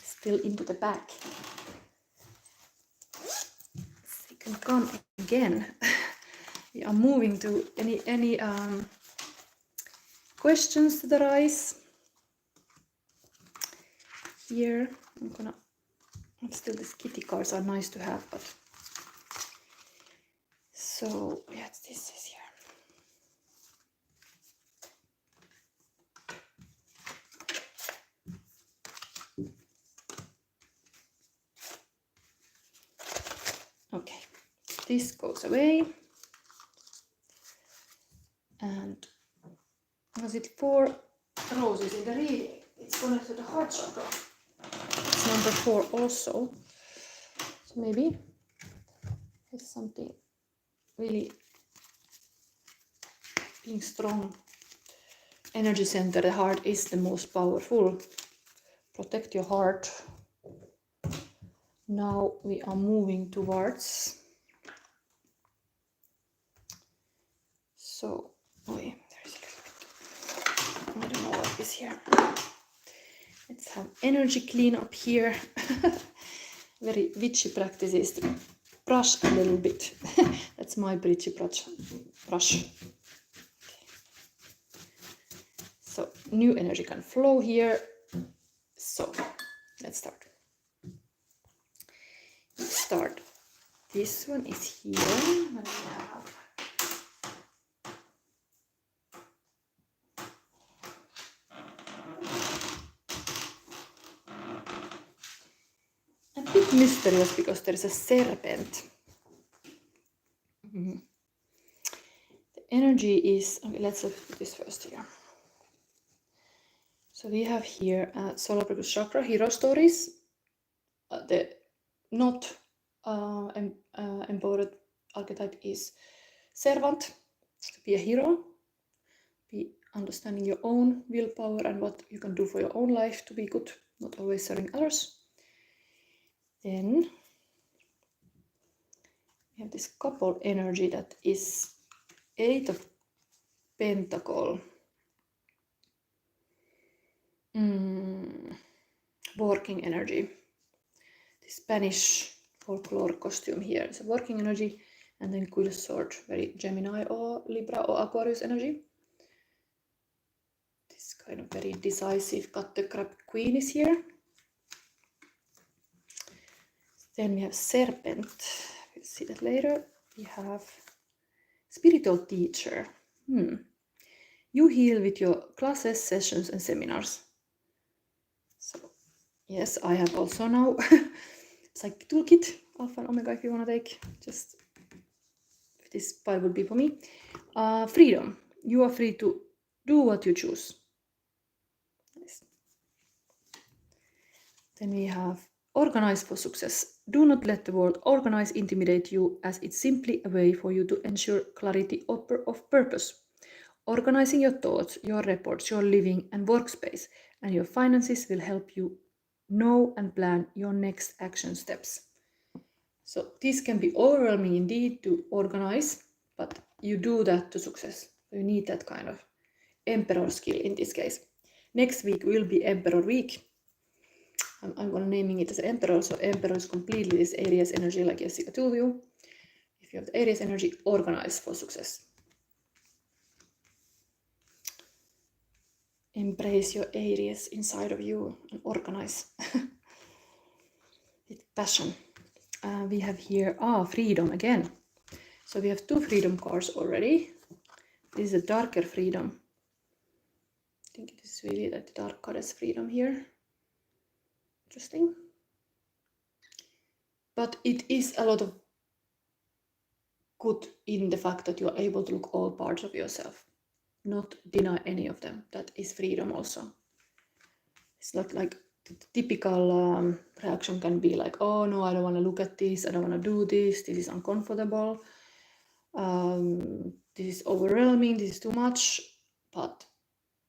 still into the back. They can come again. We are moving to any questions that arise. Here, still these kitty cards are nice to have, but so yeah, this is here. Okay, this goes away. And was it 4 roses in the reading? It's connected to the heart chakra. It's number 4 also. So maybe it's something really being strong. Energy center, the heart is the most powerful. Protect your heart. Now we are moving towards. So, oh yeah, there's a little bit. I don't know what is here. Let's have energy clean up here. Very witchy practices to brush a little bit. That's my witchy brush. So new energy can flow here. So let's start. This one is here. A bit mysterious because there's a serpent. The energy is, okay, let's look at this first here. So we have here solar plexus chakra hero stories. The not embodied archetype is servant, to be a hero. be understanding your own willpower and what you can do for your own life to be good, not always serving others. Then we have this couple energy that is 8 of Pentacle. Working energy. The Spanish folklore costume here is a working energy, and then Quill Sword, very Gemini or Libra or Aquarius energy. This kind of very decisive cut the crap queen is here. Then we have Serpent. We'll see that later. We have Spiritual Teacher. You heal with your classes, sessions, and seminars. So, yes, I have also now Psychic Toolkit, Alpha and Omega, if you want to take. Just this part would be for me. Freedom. You are free to do what you choose. Nice. Then we have Organize for Success. Do not let the word organize intimidate you, as it's simply a way for you to ensure clarity of purpose. Organizing your thoughts, your reports, your living and workspace, and your finances will help you know and plan your next action steps. So this can be overwhelming indeed to organize, but you do that to success. You need that kind of emperor skill in this case. Next week will be Emperor Week. I'm going to naming it as Emperor. So Emperor is completely this Aries energy, like Jessica told you. If you have the Aries energy, organize for success. Embrace your Aries inside of you and organize with passion. We have here freedom again. So we have 2 freedom cards already. This is a darker freedom. I think it is really like the dark goddess freedom here. Interesting. But it is a lot of good in the fact that you are able to look all parts of yourself. Not deny any of them. That is freedom also. It's not like the typical reaction can be like, oh no, I don't want to look at this, I don't want to do this, this is uncomfortable, this is overwhelming, this is too much. But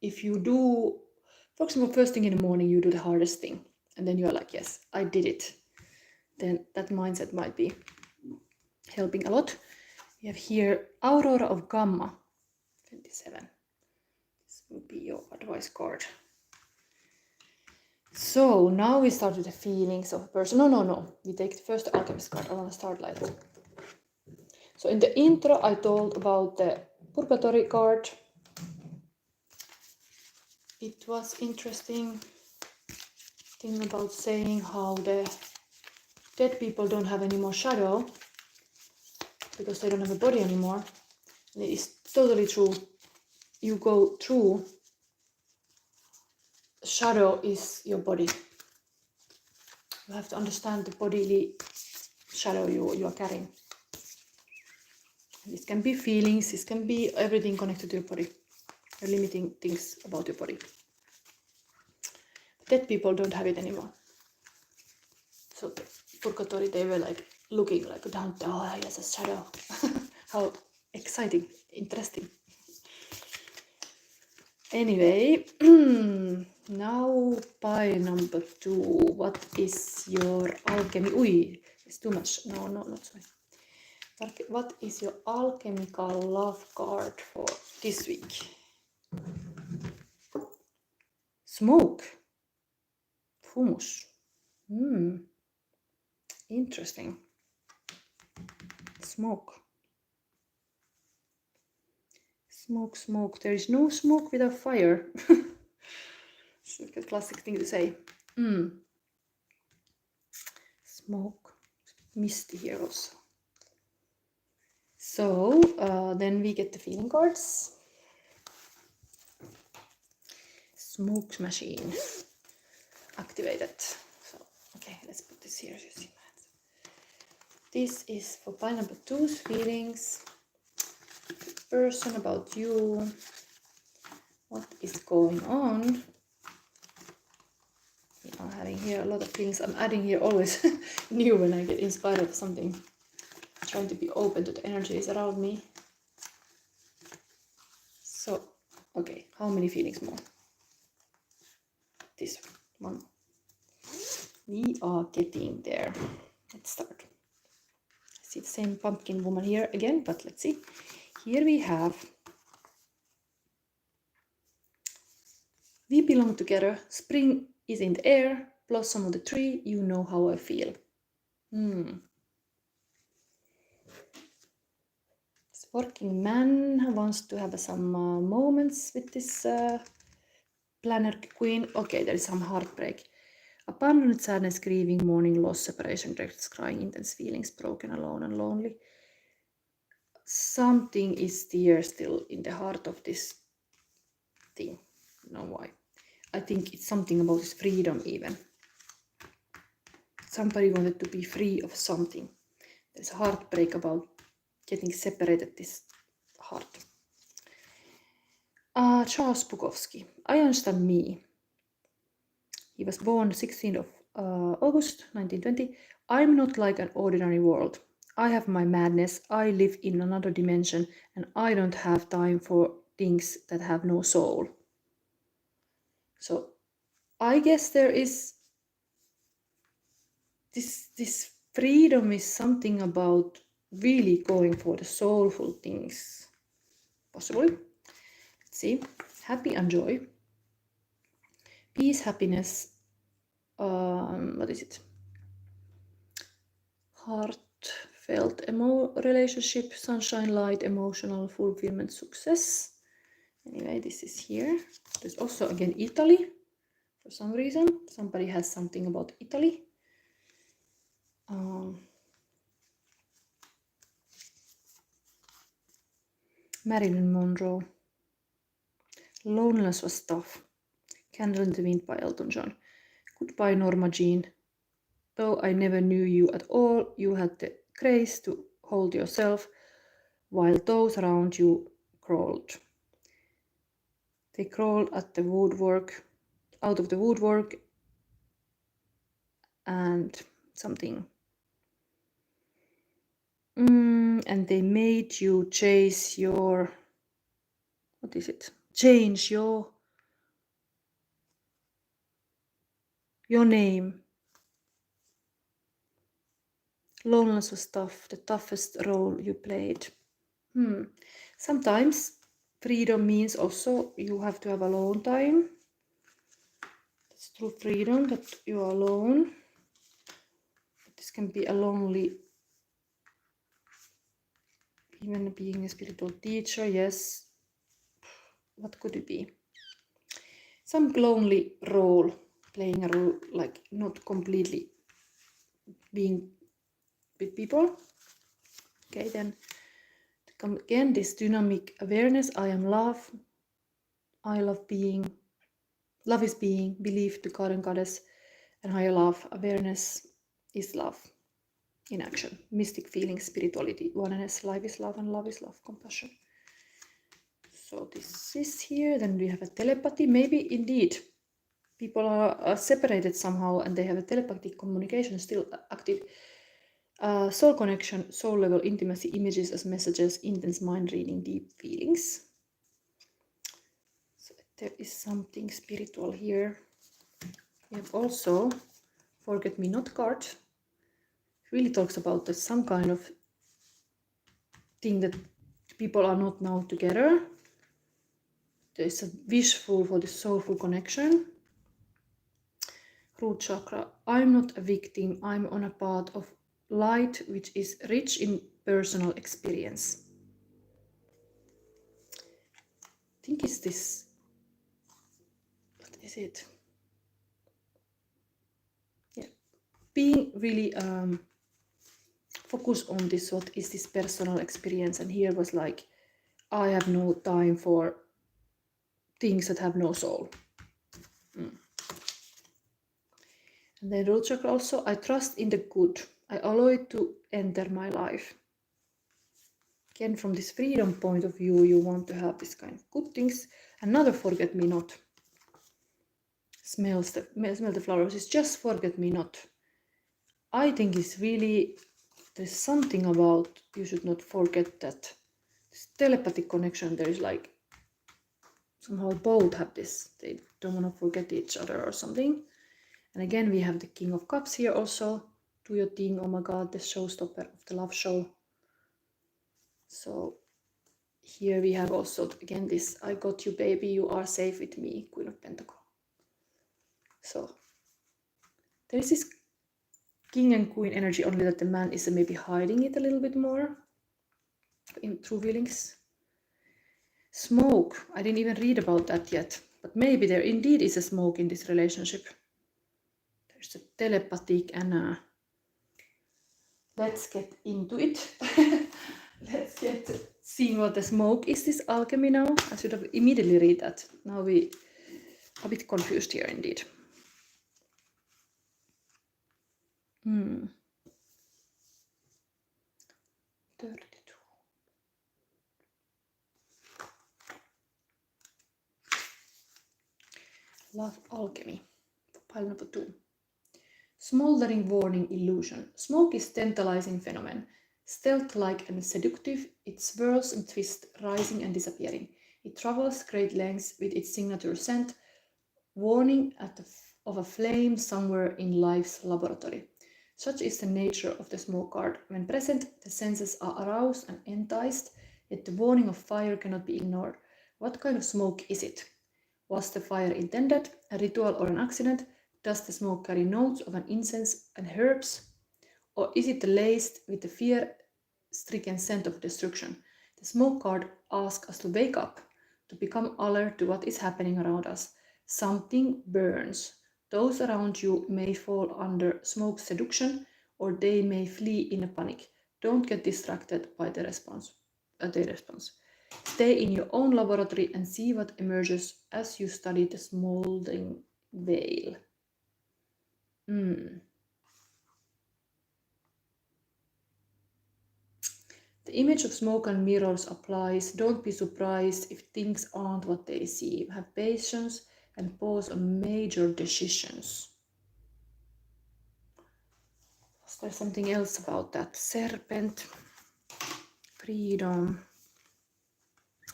if you do, for example, first thing in the morning, you do the hardest thing, and then you are like, yes, I did it, then that mindset might be helping a lot. We have here Aurora of Gamma. 27. This would be your advice card. So now we start with the feelings of a person. No. We take the first Alchemist card. I want to start like that. So in the intro, I told about the Purgatorio card. It was interesting thing about saying how the dead people don't have any more shadow because they don't have a body anymore. And it is totally true. You go through, shadow is your body. You have to understand the bodily shadow you are carrying. This can be feelings, this can be everything connected to your body. You're limiting things about your body. Dead people don't have it anymore. So the Purgatorio, they were like looking like down, oh yes, a shadow. How exciting, interesting. Anyway, now pile number 2. What is your alchemy? Ui, it's too much. No, not sorry. What is your alchemical love card for this week? Smoke. Humus. Interesting. Smoke. Smoke. There is no smoke without fire. It's like a classic thing to say. Smoke. Misty here also. So then we get the feeling cards. Smoke machine activated. So okay, let's put this here. You see, this is for pile number 2's feelings. The person, about you. What is going on? I'm having here a lot of feelings. I'm adding here always new when I get inspired of something. Trying to be open to the energies around me. So Okay, how many feelings more? This one. We are getting there. Let's start. I see the same pumpkin woman here again, but let's see. Here we have we belong together. Spring is in the air. Blossom on the tree. You know how I feel. This working man wants to have some moments with this planner queen. Okay, there is some heartbreak. Abandoned, sadness, grieving, mourning, loss, separation, regrets, crying, intense feelings, broken, alone, and lonely. Something is there still in the heart of this thing. I don't know why. I think it's something about his freedom even. Somebody wanted to be free of something. There's a heartbreak about getting separated, this heart. Charles Bukowski. I understand me. He was born 16th of August 1920. I'm not like an ordinary world. I have my madness. I live in another dimension and I don't have time for things that have no soul. So I guess there is this freedom is something about really going for the soulful things. Possibly. Let's see. Happy and joy. Peace, happiness. What is it? Heartfelt relationship, sunshine, light, emotional fulfillment, success. Anyway, this is here. There's also again Italy. For some reason, somebody has something about Italy. Marilyn Monroe. Loneliness was tough. Candle in the Wind by Elton John. Goodbye, Norma Jean. Though I never knew you at all, you had the grace to hold yourself while those around you crawled. They crawled at the woodwork, out of the woodwork, and something. And they made you chase your, what is it? Change your name. Loneliness was tough, the toughest role you played. Sometimes freedom means also you have to have alone time. It's true freedom that you are alone. But this can be a lonely, even being a spiritual teacher, yes. What could it be? Some lonely role, playing a role, like not completely being with people. Okay, then to come again, this dynamic awareness. I am love. I love being. Love is being, belief to God and Goddess, and higher love. Awareness is love in action. Mystic feelings, spirituality, oneness, life is love, and love is love, compassion. So this is here. Then we have a telepathy. Maybe indeed people are separated somehow and they have a telepathic communication still active. Soul connection, soul level intimacy, images as messages, intense mind reading, deep feelings. So there is something spiritual here. We have also Forget Me Not card. It really talks about some kind of thing that people are not now together. There is a wishful for the soulful connection. Root chakra. I'm not a victim. I'm on a path of light which is rich in personal experience. I think it's this. What is it? Yeah, being really focused on this. What is this personal experience? And here was like, I have no time for things that have no soul. And then root chakra also. I trust in the good. I allow it to enter my life. Again, from this freedom point of view, you want to have this kind of good things. Another forget me not. Smell the flowers. It's just forget me not. I think it's really, there's something about you should not forget that this telepathic connection. There is like somehow both have this. They don't want to forget each other or something. And again, we have the King of Cups here also. Do your thing, oh my god, the showstopper of the love show. So here we have also, again, this I got you, baby, you are safe with me, Queen of Pentacles. So there is this King and Queen energy, only that the man is maybe hiding it a little bit more in true feelings. Smoke, I didn't even read about that yet, but maybe there indeed is a smoke in this relationship. There's a telepathic and let's get into it. Let's get seeing what the smoke is. This alchemy now. I should have immediately read that. Now we are a bit confused here indeed. 32. Love alchemy. Pile number 2. Smoldering warning illusion. Smoke is tantalizing phenomenon. Stealth-like and seductive, it swirls and twists, rising and disappearing. It travels great lengths with its signature scent, warning of a flame somewhere in life's laboratory. Such is the nature of the smoke card. When present, the senses are aroused and enticed, yet the warning of fire cannot be ignored. What kind of smoke is it? Was the fire intended, a ritual or an accident? Does the smoke carry notes of an incense and herbs? Or is it laced with the fear-stricken scent of destruction? The smoke card asks us to wake up, to become alert to what is happening around us. Something burns. Those around you may fall under smoke seduction, or they may flee in a panic. Don't get distracted by the response. Stay in your own laboratory and see what emerges as you study the smoldering veil. The image of smoke and mirrors applies. Don't be surprised if things aren't what they seem. Have patience and pause on major decisions. Was there something else about that? Serpent, freedom.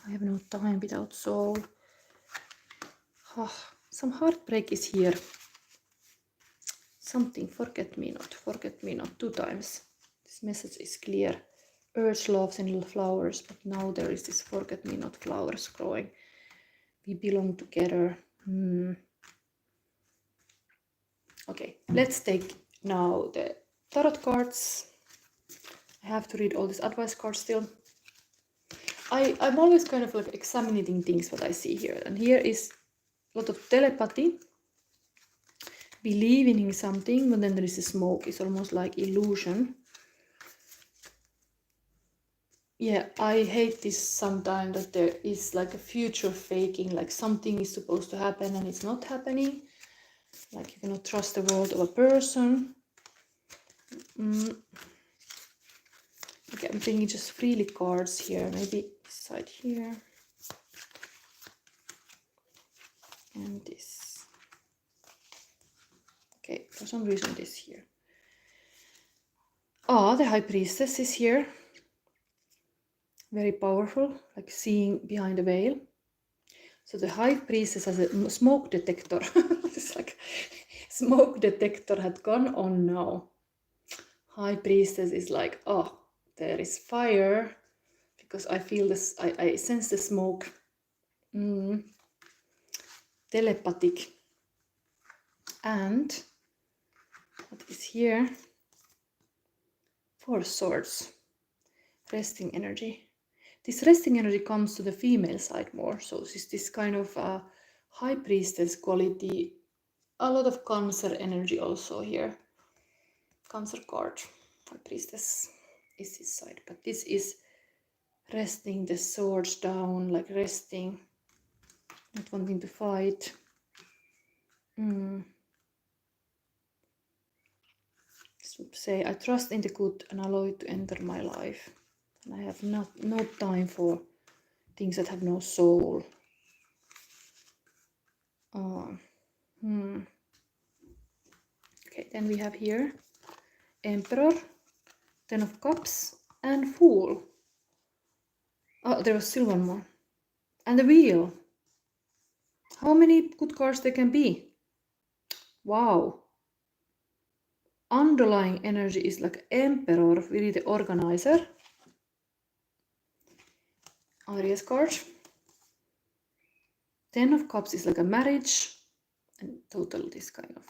I have no time without soul. Some heartbreak is here. Something, forget me not 2 times. This message is clear. Earth loves in little flowers, but now there is this forget-me-not flowers growing. We belong together. Okay, let's take now the tarot cards. I have to read all these advice cards still. I'm always kind of like examining things what I see here. And here is a lot of telepathy. Believing in something, but then there is a smoke. It's almost like illusion. Yeah, I hate this sometimes, that there is like a future faking, like something is supposed to happen and it's not happening. Like you cannot trust the word of a person. Okay, I'm thinking just freely cards here, maybe this side here. And this. Okay, for some reason this here. The High Priestess is here. Very powerful, like seeing behind the veil. So the High Priestess has a smoke detector. It's like smoke detector had gone on now. High Priestess is like, oh, there is fire, because I feel this, I sense the smoke. Telepathic. And what is here? 4 swords. Resting energy. This resting energy comes to the female side more. So this kind of High Priestess quality. A lot of Cancer energy also here. Cancer card. High Priestess is this side. But this is resting the swords down, like resting. Not wanting to fight. Say, I trust in the good and allow it to enter my life. And I have no time for things that have no soul. Okay, then we have here Emperor, 10 of Cups, and Fool. Oh, there was still one more. And the Wheel. How many good cards there can be? Wow. Underlying energy is like Emperor, really the organizer. Aries card. 10 of Cups is like a marriage and total this kind of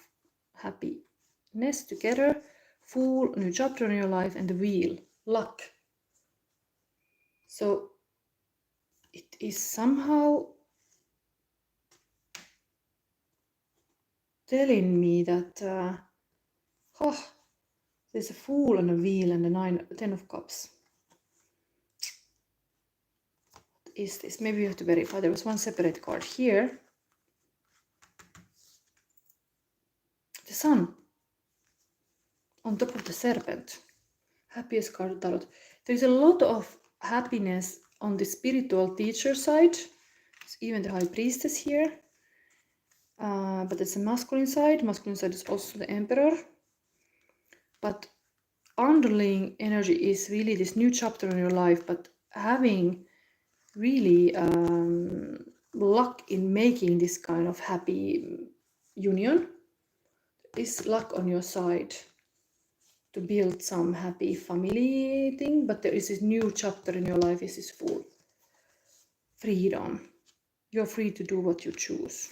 happiness together. Fool, new chapter in your life, and the Wheel, luck. So it is somehow telling me that there's a Fool and a Wheel and a 10 of Cups. What is this? Maybe you have to verify. There was one separate card here. The Sun on top of the Serpent. Happiest card of tarot. There's a lot of happiness on the spiritual teacher side. It's even the High Priestess here. But it's a masculine side. Masculine side is also the Emperor. But underlying energy is really this new chapter in your life, but having really luck in making this kind of happy union. Is luck on your side to build some happy family thing, but there is this new chapter in your life. Is this full freedom. You're free to do what you choose.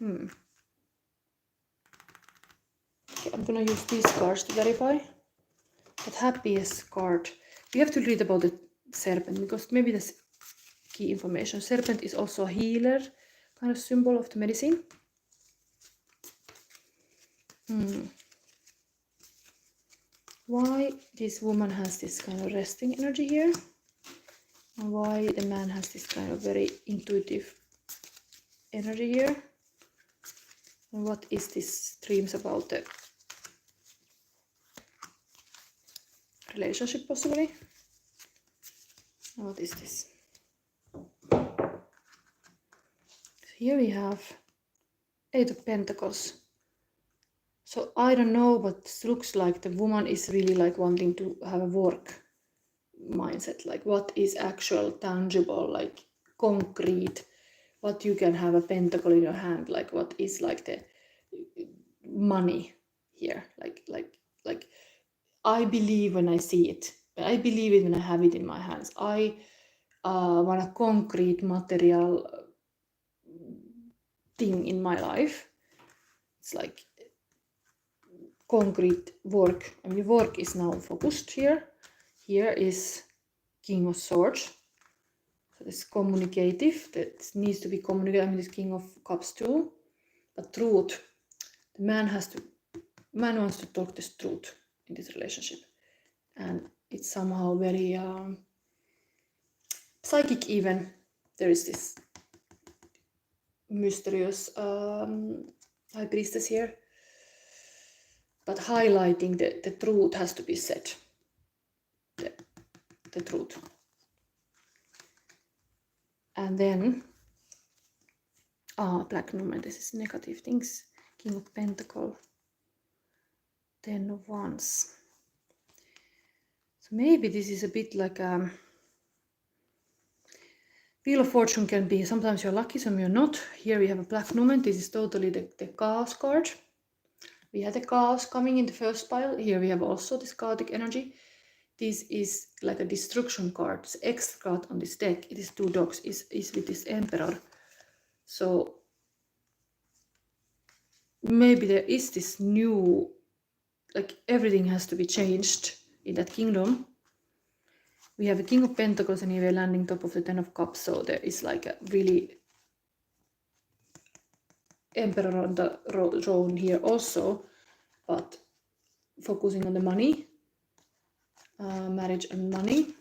Okay, I'm gonna use these cards to verify. But happiest card. We have to read about the Serpent because maybe that's key information. Serpent is also a healer, kind of symbol of the medicine. Why this woman has this kind of resting energy here, and why the man has this kind of very intuitive energy here, and what is this dreams about the relationship possibly, and what is this? Here we have 8 of Pentacles. So I don't know, but it looks like the woman is really like wanting to have a work mindset, like what is actual, tangible, like concrete, what you can have a pentacle in your hand, like what is like the money here, like I believe when I see it, I believe it when I have it in my hands. I want a concrete material thing in my life. It's like concrete work. I mean, work is now focused here. Here is King of Swords. So this communicative, that needs to be communicated. I mean, this King of Cups too. But truth, the man wants to talk this truth in this relationship. And it's somehow very psychic even. There is this mysterious High Priestess here. But highlighting the truth has to be said. The truth. And then, Black Numen, this is negative things. King of Pentacle, 10 of Wands. So maybe this is a bit like Wheel of Fortune can be, sometimes you're lucky, sometimes you're not. Here we have a Black Numen, this is totally the Chaos card. We had the Chaos coming in the first pile. Here we have also this chaotic energy. This is like a destruction card. This extra card on this deck, it is 2 dogs, is with this Emperor. So maybe there is this new, like everything has to be changed in that kingdom. We have a King of Pentacles and here we're landing top of the 10 of Cups. So there is like a really Emperor on the throne here also, but focusing on the money, marriage and money.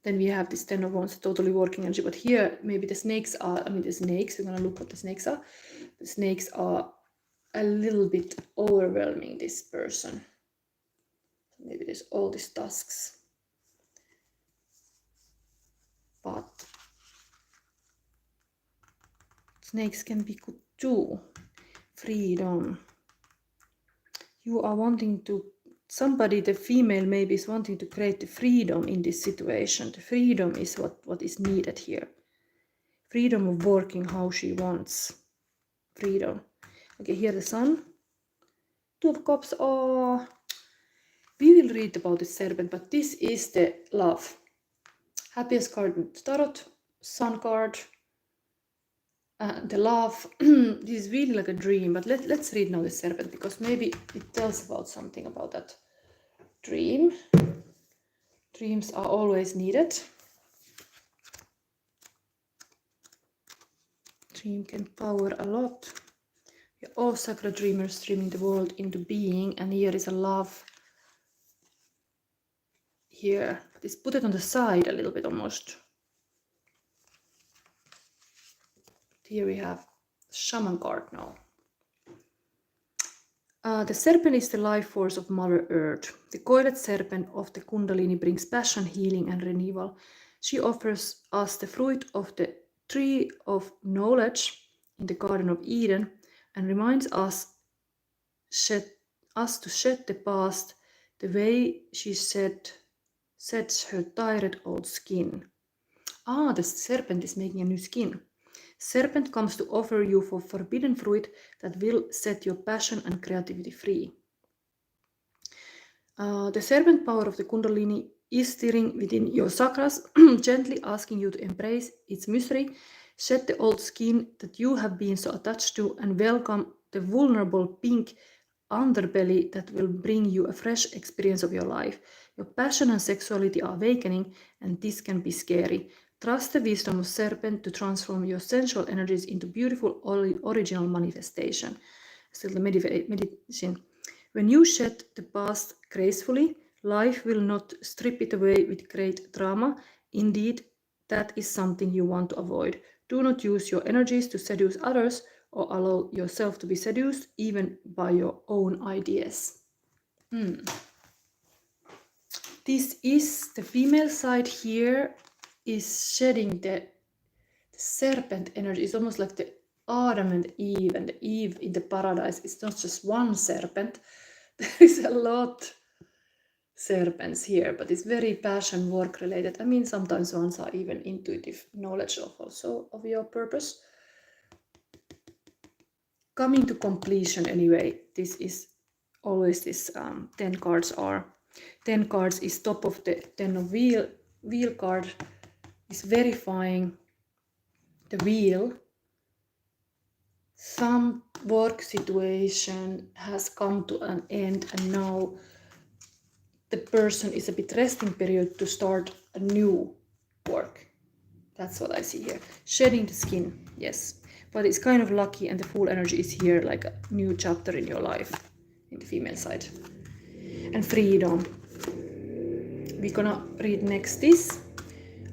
Then we have this 10 of Wands, totally working energy. But here, maybe the snakes are, the snakes, we're going to look what the snakes are. The snakes are a little bit overwhelming this person. Maybe there's all these tasks. But snakes can be good too. Freedom. You are wanting to, somebody, the female maybe is wanting to create the freedom in this situation. The freedom is what is needed here. Freedom of working how she wants. Freedom. Okay, here the Sun. Two of Cups. Oh, we will read about the Serpent, but this is the love. Happiest card in the Tarot. Sun card. The love. This is really like a dream, but let's read now the Serpent, because maybe it tells about something about that dream. Dreams are always needed. Dream can power a lot. We're all sacred dreamers dreaming the world into being, and here is a love. Here, let's put it on the side a little bit almost. Here we have Shaman card now. The serpent is the life force of Mother Earth. The coiled serpent of the Kundalini brings passion, healing, and renewal. She offers us the fruit of the tree of knowledge in the Garden of Eden and reminds us to shed the past the way she sheds her tired old skin. Ah, the serpent is making a new skin. Serpent comes to offer you for forbidden fruit that will set your passion and creativity free. The serpent power of the Kundalini is stirring within your chakras, gently asking you to embrace its mystery, shed the old skin that you have been so attached to, and welcome the vulnerable pink underbelly that will bring you a fresh experience of your life. Your passion and sexuality are awakening, and this can be scary. Trust the wisdom of Serpent to transform your sensual energies into beautiful original manifestation. Still the meditation. When you shed the past gracefully, life will not strip it away with great drama. Indeed, that is something you want to avoid. Do not use your energies to seduce others or allow yourself to be seduced even by your own ideas. This is the female side here is shedding the serpent energy. It's almost like the Adam and the Eve in the paradise. It's not just one serpent. There is a lot serpents here, but it's very passion work related. I mean, sometimes ones are even intuitive knowledge of also of your purpose. Coming to completion anyway, this is always this 10 cards are. 10 cards is top of the 10 of wheel card is verifying the wheel. Some work situation has come to an end, and now the person is a bit resting period to start a new work. That's what I see here. Shedding the skin, yes. But it's kind of lucky, and the full energy is here, like a new chapter in your life, in the female side. And freedom. We're gonna read next this.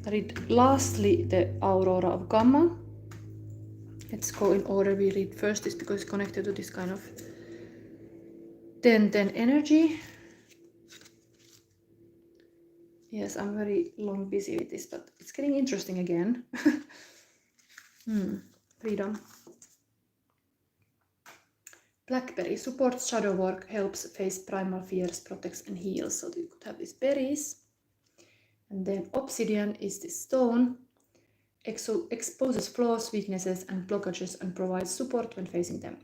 I read lastly the Aurora of Gamma. Let's go in order. We read first this because it's connected to this kind of 10-10 energy. Yes, I'm very long busy with this, but it's getting interesting again. Freedom. Blackberry supports shadow work, helps face primal fears, protects and heals. So you could have these berries. And then obsidian is this stone. Exposes flaws, weaknesses and blockages and provides support when facing them.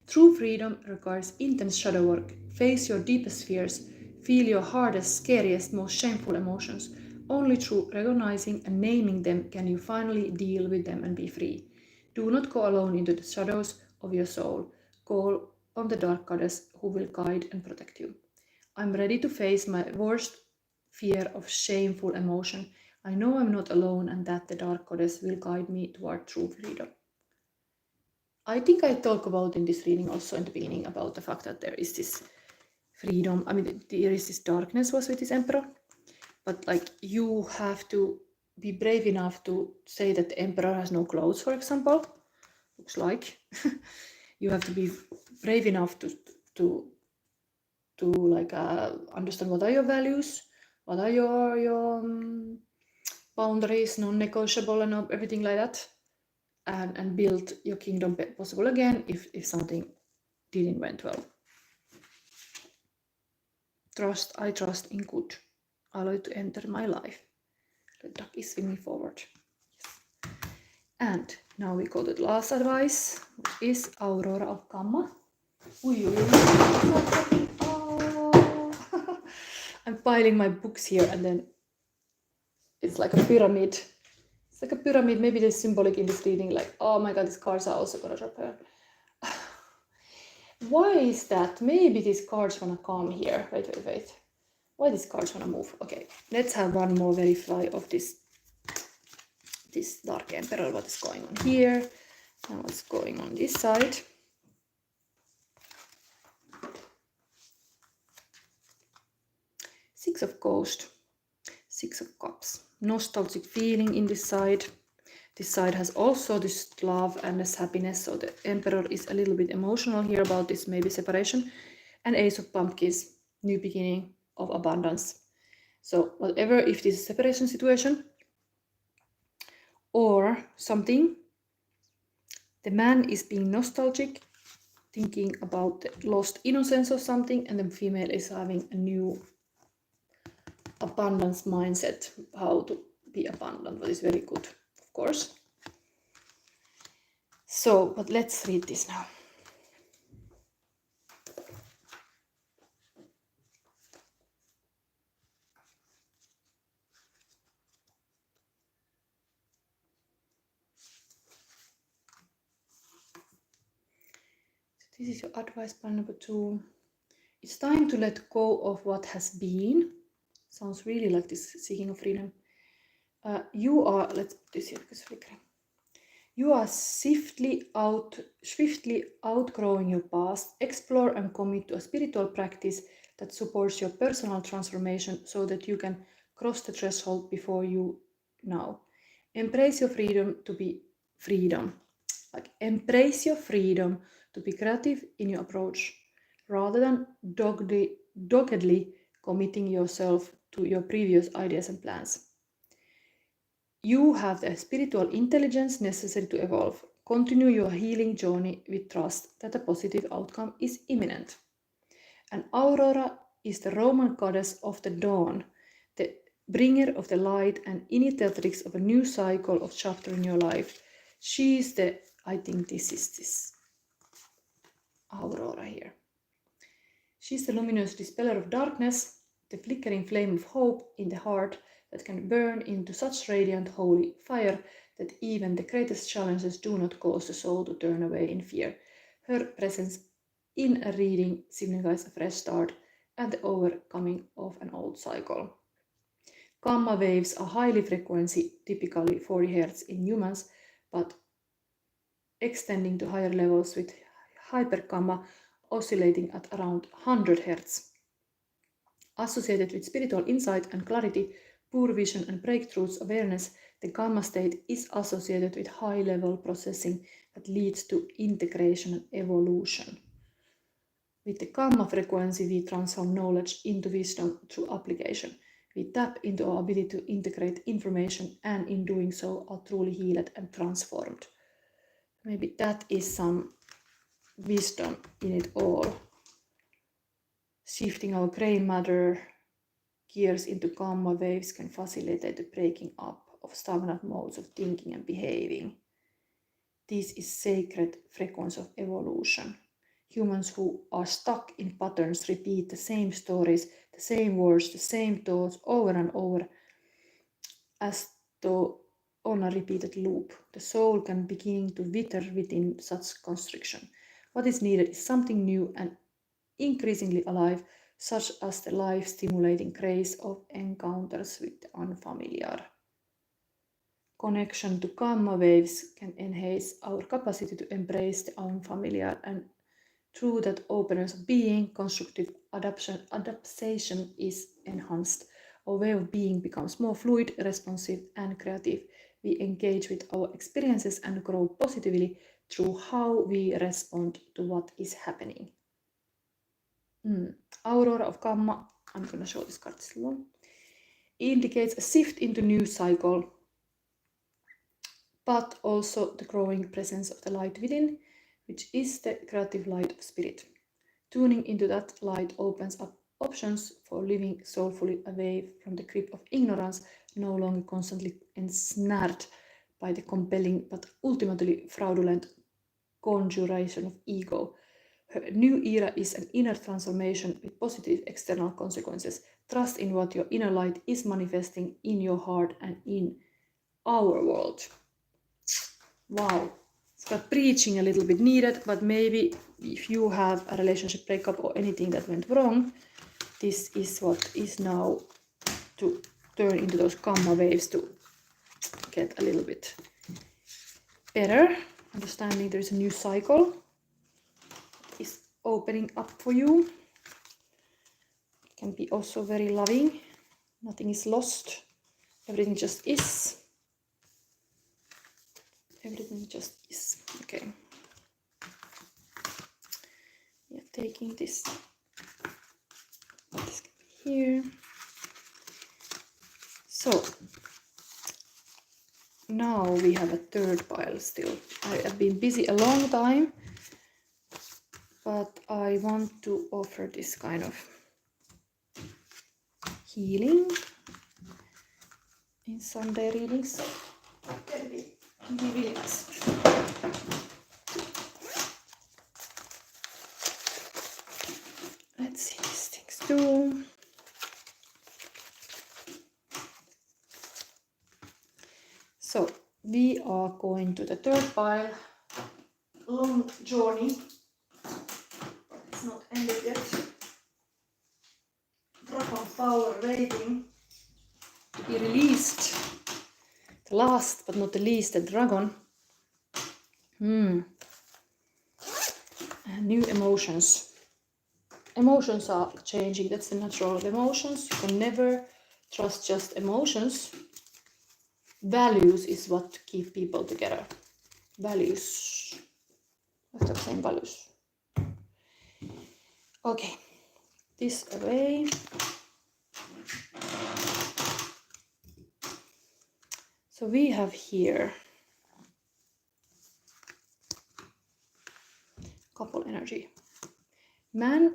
True freedom requires intense shadow work. Face your deepest fears. Feel your hardest, scariest, most shameful emotions. Only through recognizing and naming them can you finally deal with them and be free. Do not go alone into the shadows of your soul. Call on the dark goddess who will guide and protect you. I'm ready to face my worst fear of shameful emotion. I know I'm not alone and that the dark goddess will guide me toward true freedom. I think I talked about in this reading also in the beginning about the fact that there is this freedom. I mean, there is this darkness was with this emperor, but like you have to be brave enough to say that the emperor has no clothes, for example. Looks like you have to be brave enough to like understand what are your values, what are your boundaries, non-negotiable and everything like that, and build your kingdom possible again if something didn't went well. I trust in good. Allow it to enter my life. The duck is swinging forward. Yes. And now we go to the last advice, which is Aurora of Gamma. Oh. I'm piling my books here, and then it's like a pyramid. It's like a pyramid. Maybe there's symbolic in this reading, like, oh my god, these cards are also gonna drop her. Why is that? Maybe these cards wanna come here. Wait. Why these cards wanna move? Okay, let's have one more verify of this Dark Emperor, what is going on here, and what's going on this side. Six of Ghost, Six of Cups, nostalgic feeling in this side. This side has also this love and this happiness, so the Emperor is a little bit emotional here about this maybe separation. And Ace of Pumpkins, new beginning of abundance. So whatever, if this is a separation situation or something, the man is being nostalgic, thinking about the lost innocence of something, and the female is having a new abundance mindset, how to be abundant, what is very good, of course. So, but let's read this now. So this is your advice pile number 2. It's time to let go of what has been. Sounds really like this seeking of freedom. You are, let's put this here because it's flickering. You are swiftly outgrowing your past. Explore and commit to a spiritual practice that supports your personal transformation so that you can cross the threshold before you now. Embrace your freedom to be freedom. Like embrace your freedom to be creative in your approach rather than doggedly committing yourself to your previous ideas and plans. You have the spiritual intelligence necessary to evolve. Continue your healing journey with trust that a positive outcome is imminent. And Aurora is the Roman goddess of the dawn, the bringer of the light and initiatrix of a new cycle of chapter in your life. She is the, I think this is this Aurora here. She's the luminous dispeller of darkness, the flickering flame of hope in the heart that can burn into such radiant holy fire that even the greatest challenges do not cause the soul to turn away in fear. Her presence in a reading signifies a fresh start and the overcoming of an old cycle. Gamma waves are highly frequency, typically 40 Hz in humans, but extending to higher levels with hypergamma oscillating at around 100 Hz. Associated with spiritual insight and clarity, pure vision and breakthroughs awareness, the gamma state is associated with high-level processing that leads to integration and evolution. With the gamma frequency, we transform knowledge into wisdom through application. We tap into our ability to integrate information, and in doing so are truly healed and transformed. Maybe that is some wisdom in it all. Shifting our gray matter gears into gamma waves can facilitate the breaking up of stagnant modes of thinking and behaving. This is sacred frequency of evolution. Humans who are stuck in patterns repeat the same stories, the same words, the same thoughts over and over, as though on a repeated loop. The soul can begin to wither within such constriction. What is needed is something new and increasingly alive, such as the life-stimulating grace of encounters with the unfamiliar. Connection to gamma waves can enhance our capacity to embrace the unfamiliar, and through that openness of being, constructive adaptation is enhanced. Our way of being becomes more fluid, responsive, and creative. We engage with our experiences and grow positively through how we respond to what is happening. Aurora of Gamma, I'm going to show this card slow, indicates a shift into new cycle, but also the growing presence of the light within, which is the creative light of spirit. Tuning into that light opens up options for living soulfully away from the grip of ignorance, no longer constantly ensnared by the compelling but ultimately fraudulent conjuration of ego. Her new era is an inner transformation with positive external consequences. Trust in what your inner light is manifesting in your heart and in our world. Wow. It's got preaching a little bit needed, but maybe if you have a relationship breakup or anything that went wrong, this is what is now to turn into those gamma waves to get a little bit better. Understanding there's a new cycle is opening up for you. It can be also very loving. Nothing is lost. Everything just is. Everything just is. Okay. Yeah, taking this. This can be here. So now we have a third pile still. I have been busy a long time, but I want to offer this kind of healing in Sunday readings. So that can be really nice. Let's see these things too. So we are going to the third pile. Long journey, but it's not ended yet. Dragon power waiting to be released. The last but not the least, the dragon. And new emotions. Emotions are changing. That's the natural of emotions. You can never trust just emotions. Values is what keep people together. Values. I have the same values. Okay. This away. So we have here couple energy. Man,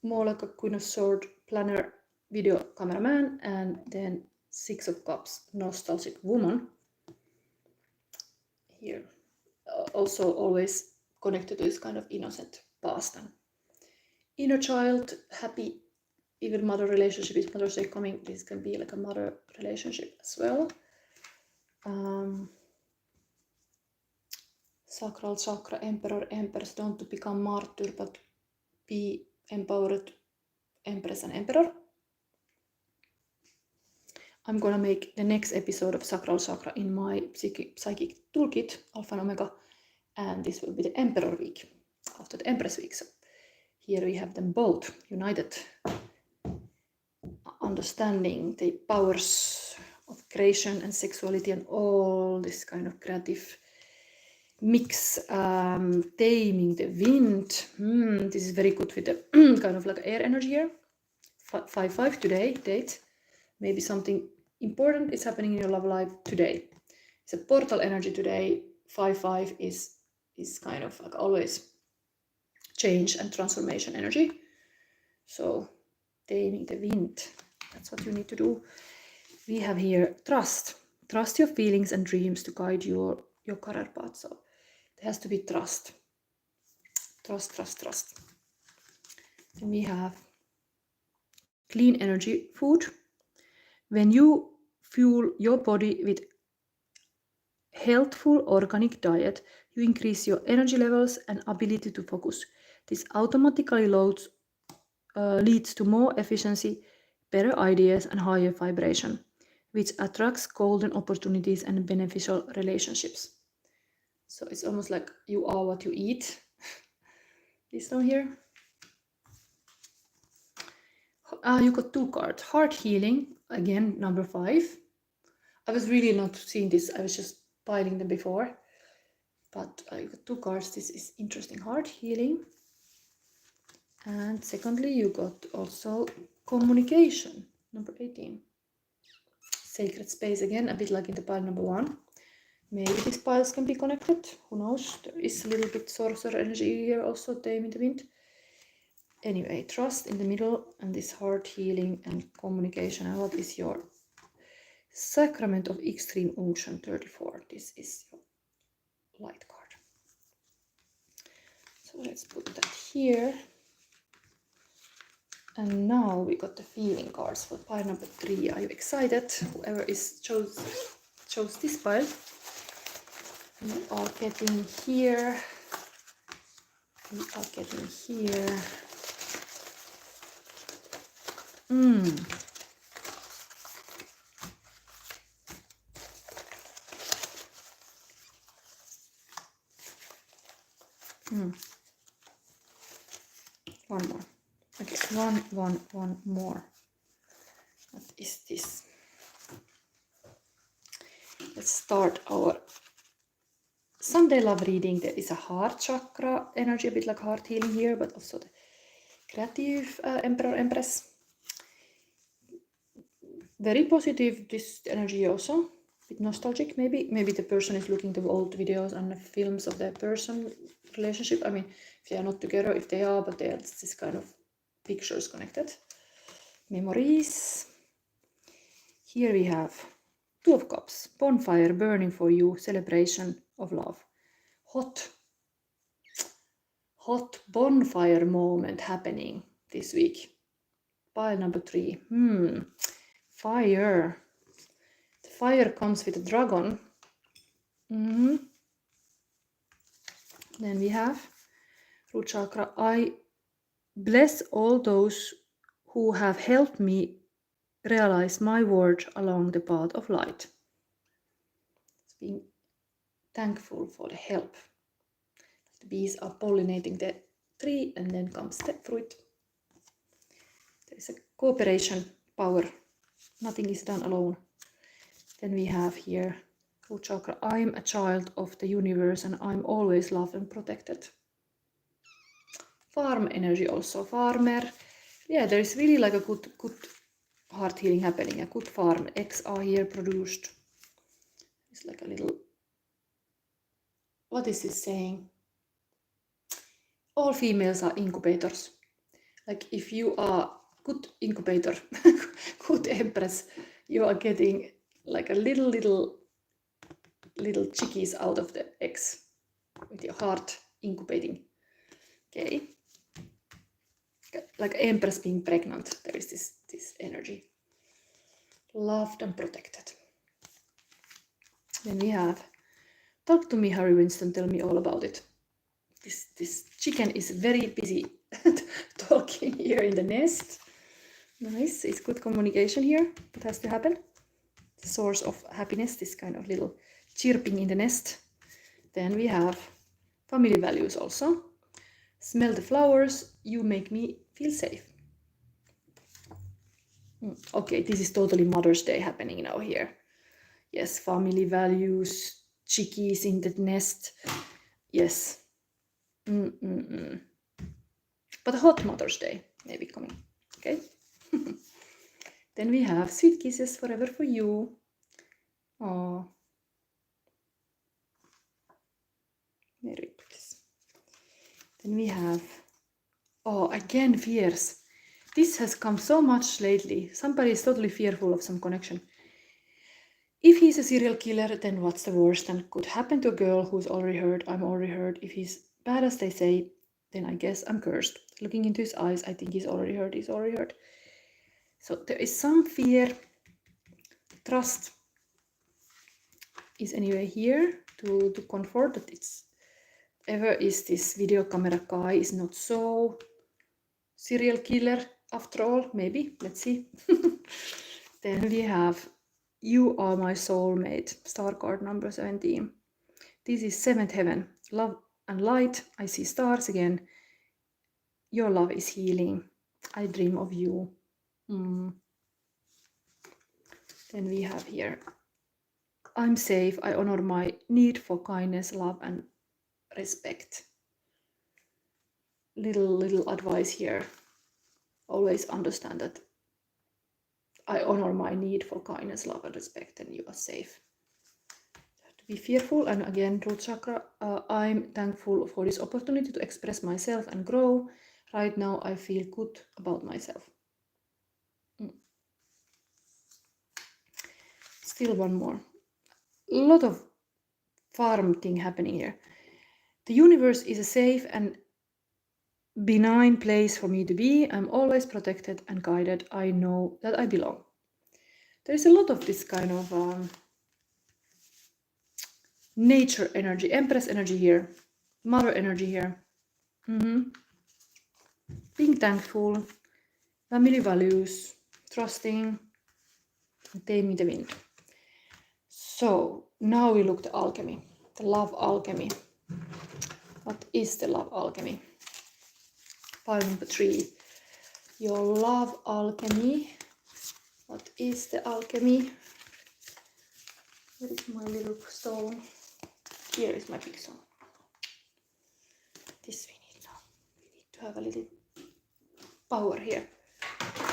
more like a Queen of Swords planner video cameraman, and then Six of Cups, nostalgic woman. Here, also always connected to this kind of innocent past and inner child, happy, even mother relationship is Mother's Day coming. This can be like a mother relationship as well. Sacral chakra, emperor, empress, don't to become martyr, but be empowered empress and emperor. I'm gonna make the next episode of Sacral Chakra in my psychic toolkit, Alpha and Omega, and this will be the Emperor week after the Empress week. So here we have them both united, understanding the powers of creation and sexuality and all this kind of creative mix, taming the wind. This is very good with the kind of like air energy here. 5-5 today, date. Maybe something important is happening in your love life today. It's a portal energy today. 5-5 is kind of like always change and transformation energy. So taming the wind, that's what you need to do. We have here trust. Trust your feelings and dreams to guide your career path. So there has to be trust. Trust. And we have clean energy food. When you fuel your body with healthful organic diet, you increase your energy levels and ability to focus. This automatically leads to more efficiency, better ideas, and higher vibration, which attracts golden opportunities and beneficial relationships. So it's almost like you are what you eat. This one here. You got 2 cards. Heart healing, again, number 5. I was really not seeing this. I was just piling them before. But I got 2 cards. This is interesting. Heart healing. And secondly, you got also communication, number 18. Sacred space, again, a bit like in the pile number 1. Maybe these piles can be connected. Who knows? There is a little bit sorcerer energy here also, taming the wind. Anyway, trust in the middle and this heart healing and communication. And what is your Sacrament of Extreme Unction 34. This is your light card. So let's put that here. And now we got the feeling cards for pile number 3. Are you excited? Whoever is chose this pile. We are getting here. We are getting here. One more. Okay, one more. What is this? Let's start our Sunday love reading. There is a heart chakra energy, a bit like heart healing here, but also the creative emperor empress. Very positive, this energy also. A bit nostalgic, maybe the person is looking to old videos and films of their person relationship. I mean, if they are not together, if they are, but they are this kind of pictures connected. Memories. Here we have Two of Cups, bonfire burning for you, celebration of love. Hot bonfire moment happening this week. Pile number 3. Fire. The fire comes with a dragon. Then we have root chakra. I bless all those who have helped me realize my word along the path of light. It's being thankful for the help. The bees are pollinating the tree and then comes the fruit. There is a cooperation power. Nothing is done alone. Then we have here root chakra. I'm a child of the universe and I'm always loved and protected. Farm energy also. Farmer. Yeah, there is really like a good heart healing happening. A good farm. Eggs are here produced. It's like a little... What is this saying? All females are incubators. Like if you are good incubator, good empress, you are getting like a little chickies out of the eggs with your heart incubating. Okay, like empress being pregnant. There is this energy, loved and protected. Then we have talk to me, Harry Winston. Tell me all about it. This chicken is very busy talking here in the nest. Nice, it's good communication here. What has to happen? The source of happiness, this kind of little chirping in the nest. Then we have family values also. Smell the flowers, you make me feel safe. Okay, this is totally Mother's Day happening now here. Yes, family values, chickies in the nest. Yes. But a hot Mother's Day maybe coming. Okay. Then we have sweet kisses forever for you. Oh, very pretty. Then we have, oh, again fears. This has come so much lately. Somebody is totally fearful of some connection. If he's a serial killer, then what's the worst that could happen to a girl who's already hurt? I'm already hurt. If he's bad as they say, then I guess I'm cursed. Looking into his eyes, I think he's already hurt. He's already hurt. So there is some fear. Trust is anyway here to comfort that it's ever is this video camera guy is not so serial killer after all. Maybe. Let's see. Then we have you are my soulmate. Star card number 17. This is 7th heaven. Love and light. I see stars again. Your love is healing. I dream of you. Then we have here, I'm safe. I honor my need for kindness, love, and respect. Little advice here. Always understand that I honor my need for kindness, love, and respect, and you are safe. You have to be fearful. And again, root chakra, I'm thankful for this opportunity to express myself and grow. Right now, I feel good about myself. Still one more. A lot of farm thing happening here. The universe is a safe and benign place for me to be. I'm always protected and guided. I know that I belong. There is a lot of this kind of nature energy, Empress energy here, Mother energy here. Being thankful, family values, trusting, and taming the wind. So now we look at alchemy, the love alchemy. What is the love alchemy? Pile number 3. Your love alchemy. What is the alchemy? Where is my little stone? Here is my big stone. This we need now. We need to have a little power here.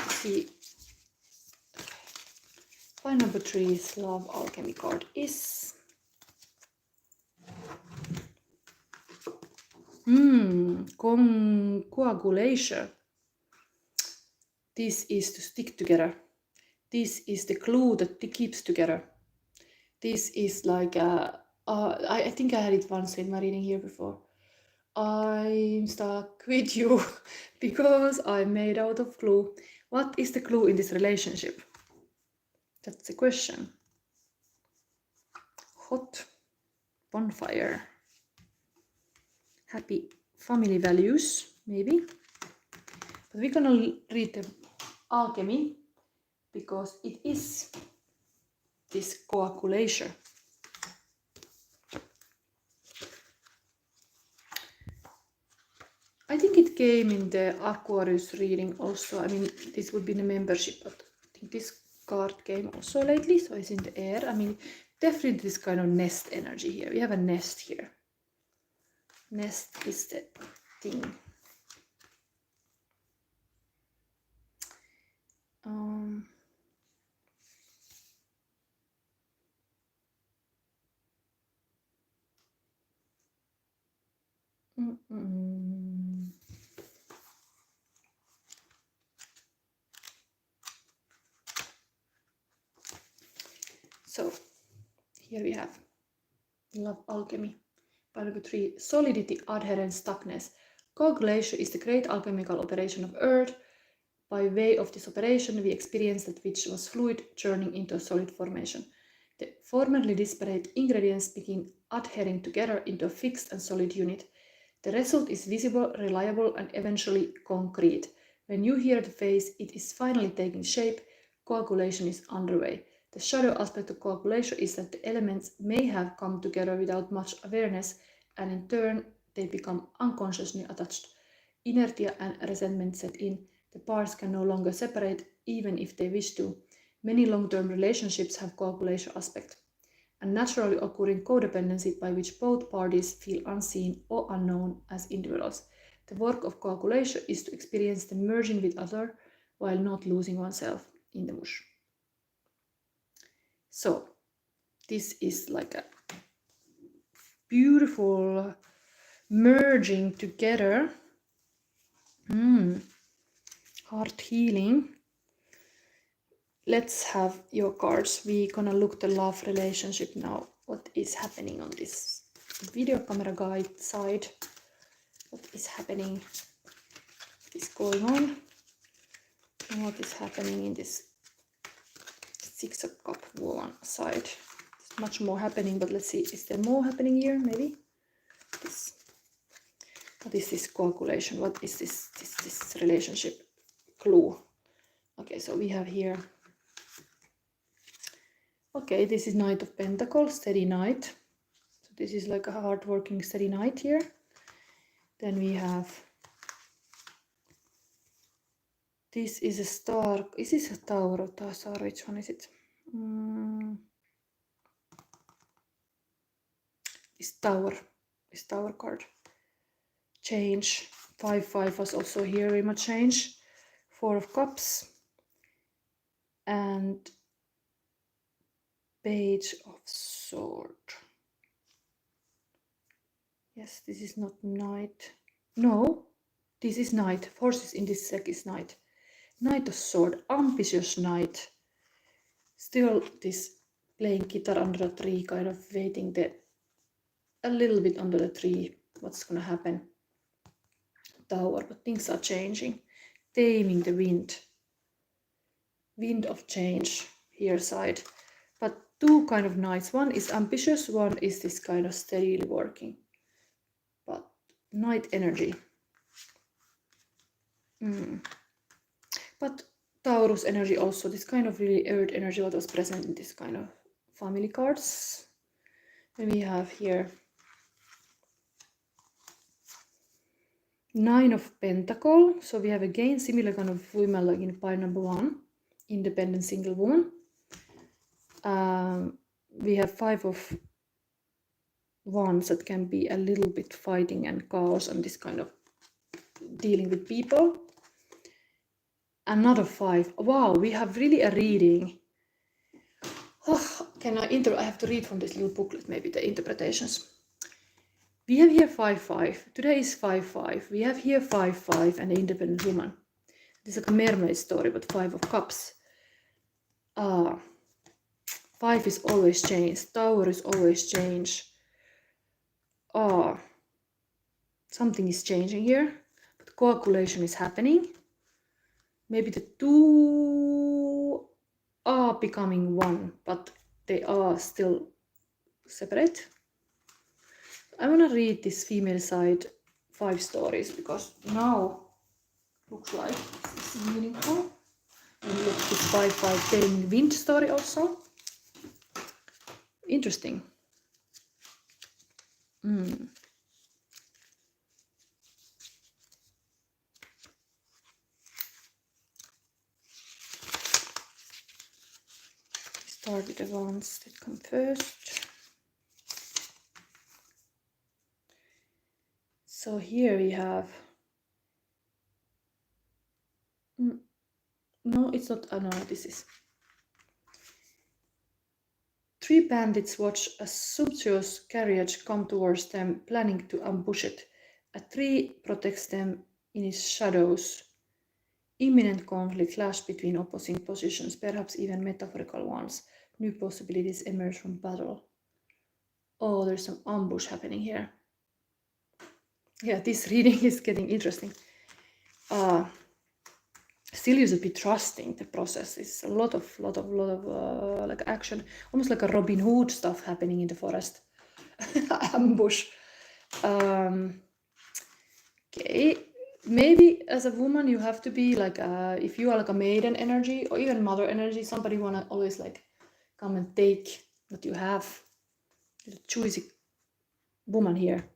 See. Okay. Pile number 3's love alchemy card is coagulation. This is to stick together. This is the glue that keeps together. This is like I think I had it once in my reading here before. I'm stuck with you because I'm made out of glue. What is the glue in this relationship? That's the question. Hot bonfire. Happy family values, maybe. But we're gonna read the alchemy because it is this coagulation. I think it came in the Aquarius reading also. I mean, this would be the membership, but I think this card came also lately, so it's in the air. I mean, definitely this kind of nest energy here. We have a nest here. Nest is the thing. So here we have love alchemy. Pile number 3, solidity, adherence, stuckness. Coagulation is the great alchemical operation of Earth. By way of this operation, we experience that which was fluid turning into a solid formation. The formerly disparate ingredients begin adhering together into a fixed and solid unit. The result is visible, reliable, and eventually concrete. When you hear the phrase, it is finally taking shape, coagulation is underway. The shadow aspect of coagulation is that the elements may have come together without much awareness, and in turn, they become unconsciously attached. Inertia and resentment set in. The parts can no longer separate, even if they wish to. Many long-term relationships have coagulation aspect. A naturally occurring codependency by which both parties feel unseen or unknown as individuals. The work of coagulation is to experience the merging with other while not losing oneself in the mush. So, this is like a beautiful merging together. Heart healing. Let's have your cards. We're gonna look the love relationship now. What is happening on this video camera guide side? What is happening? What is going on? And what is happening in this Six of Cup one side? There's much more happening, but let's see. Is there more happening here? Maybe. What is this coagulation? What is this relationship? Clue. Okay, so we have here. Okay, this is Knight of Pentacles, steady knight. So this is like a hard-working steady knight here. Then we have. This is a star. Is this a tower or Tasar? Which one is it? This tower card. Change. 5/5 was also here, very much change. 4 of Cups. And Page of Sword. Yes, this is not Knight. No, this is Knight. Forces in this deck is Knight. Knight of Sword, ambitious Knight. Still this playing guitar under a tree, kind of waiting a little bit under the tree, what's gonna happen. Tower, but things are changing. Taming the wind. Wind of change here side. But two kind of nice. One is ambitious, one is this kind of steadily working. But night energy. But Taurus energy also, this kind of really earth energy what was present in this kind of family cards. Then we have here Nine of Pentacle. So we have again similar kind of women like in pile number 1, independent single woman. We have Five of Wands that can be a little bit fighting and chaos and this kind of dealing with people. Another 5. Wow, we have really a reading. Oh, I have to read from this little booklet, maybe the interpretations. We have here 5-5. Today is 5-5. We have here 5-5 and the independent woman. This is like a mermaid story, but 5 of Cups. 5 is always change. Tower is always change. Something is changing here, but coagulation is happening. Maybe the two are becoming one, but they are still separate. I want to read this female side 5 stories because now looks like this is meaningful. And look, this 5-5 Taming Wind story also. Interesting. Start with the ones that come first. So here we have, no, it's not, no, this is. 3 bandits watch a sumptuous carriage come towards them, planning to ambush it. A tree protects them in its shadows. Imminent conflict, clash between opposing positions, perhaps even metaphorical ones. New possibilities emerge from battle. Oh, there's some ambush happening here. Yeah, this reading is getting interesting. Still you should be trusting the process. It's a lot of like action, almost like a Robin Hood stuff happening in the forest. Ambush. Okay, maybe as a woman you have to be like if you are like a maiden energy or even mother energy, somebody wanna always like come and take what you have. The choosy woman here.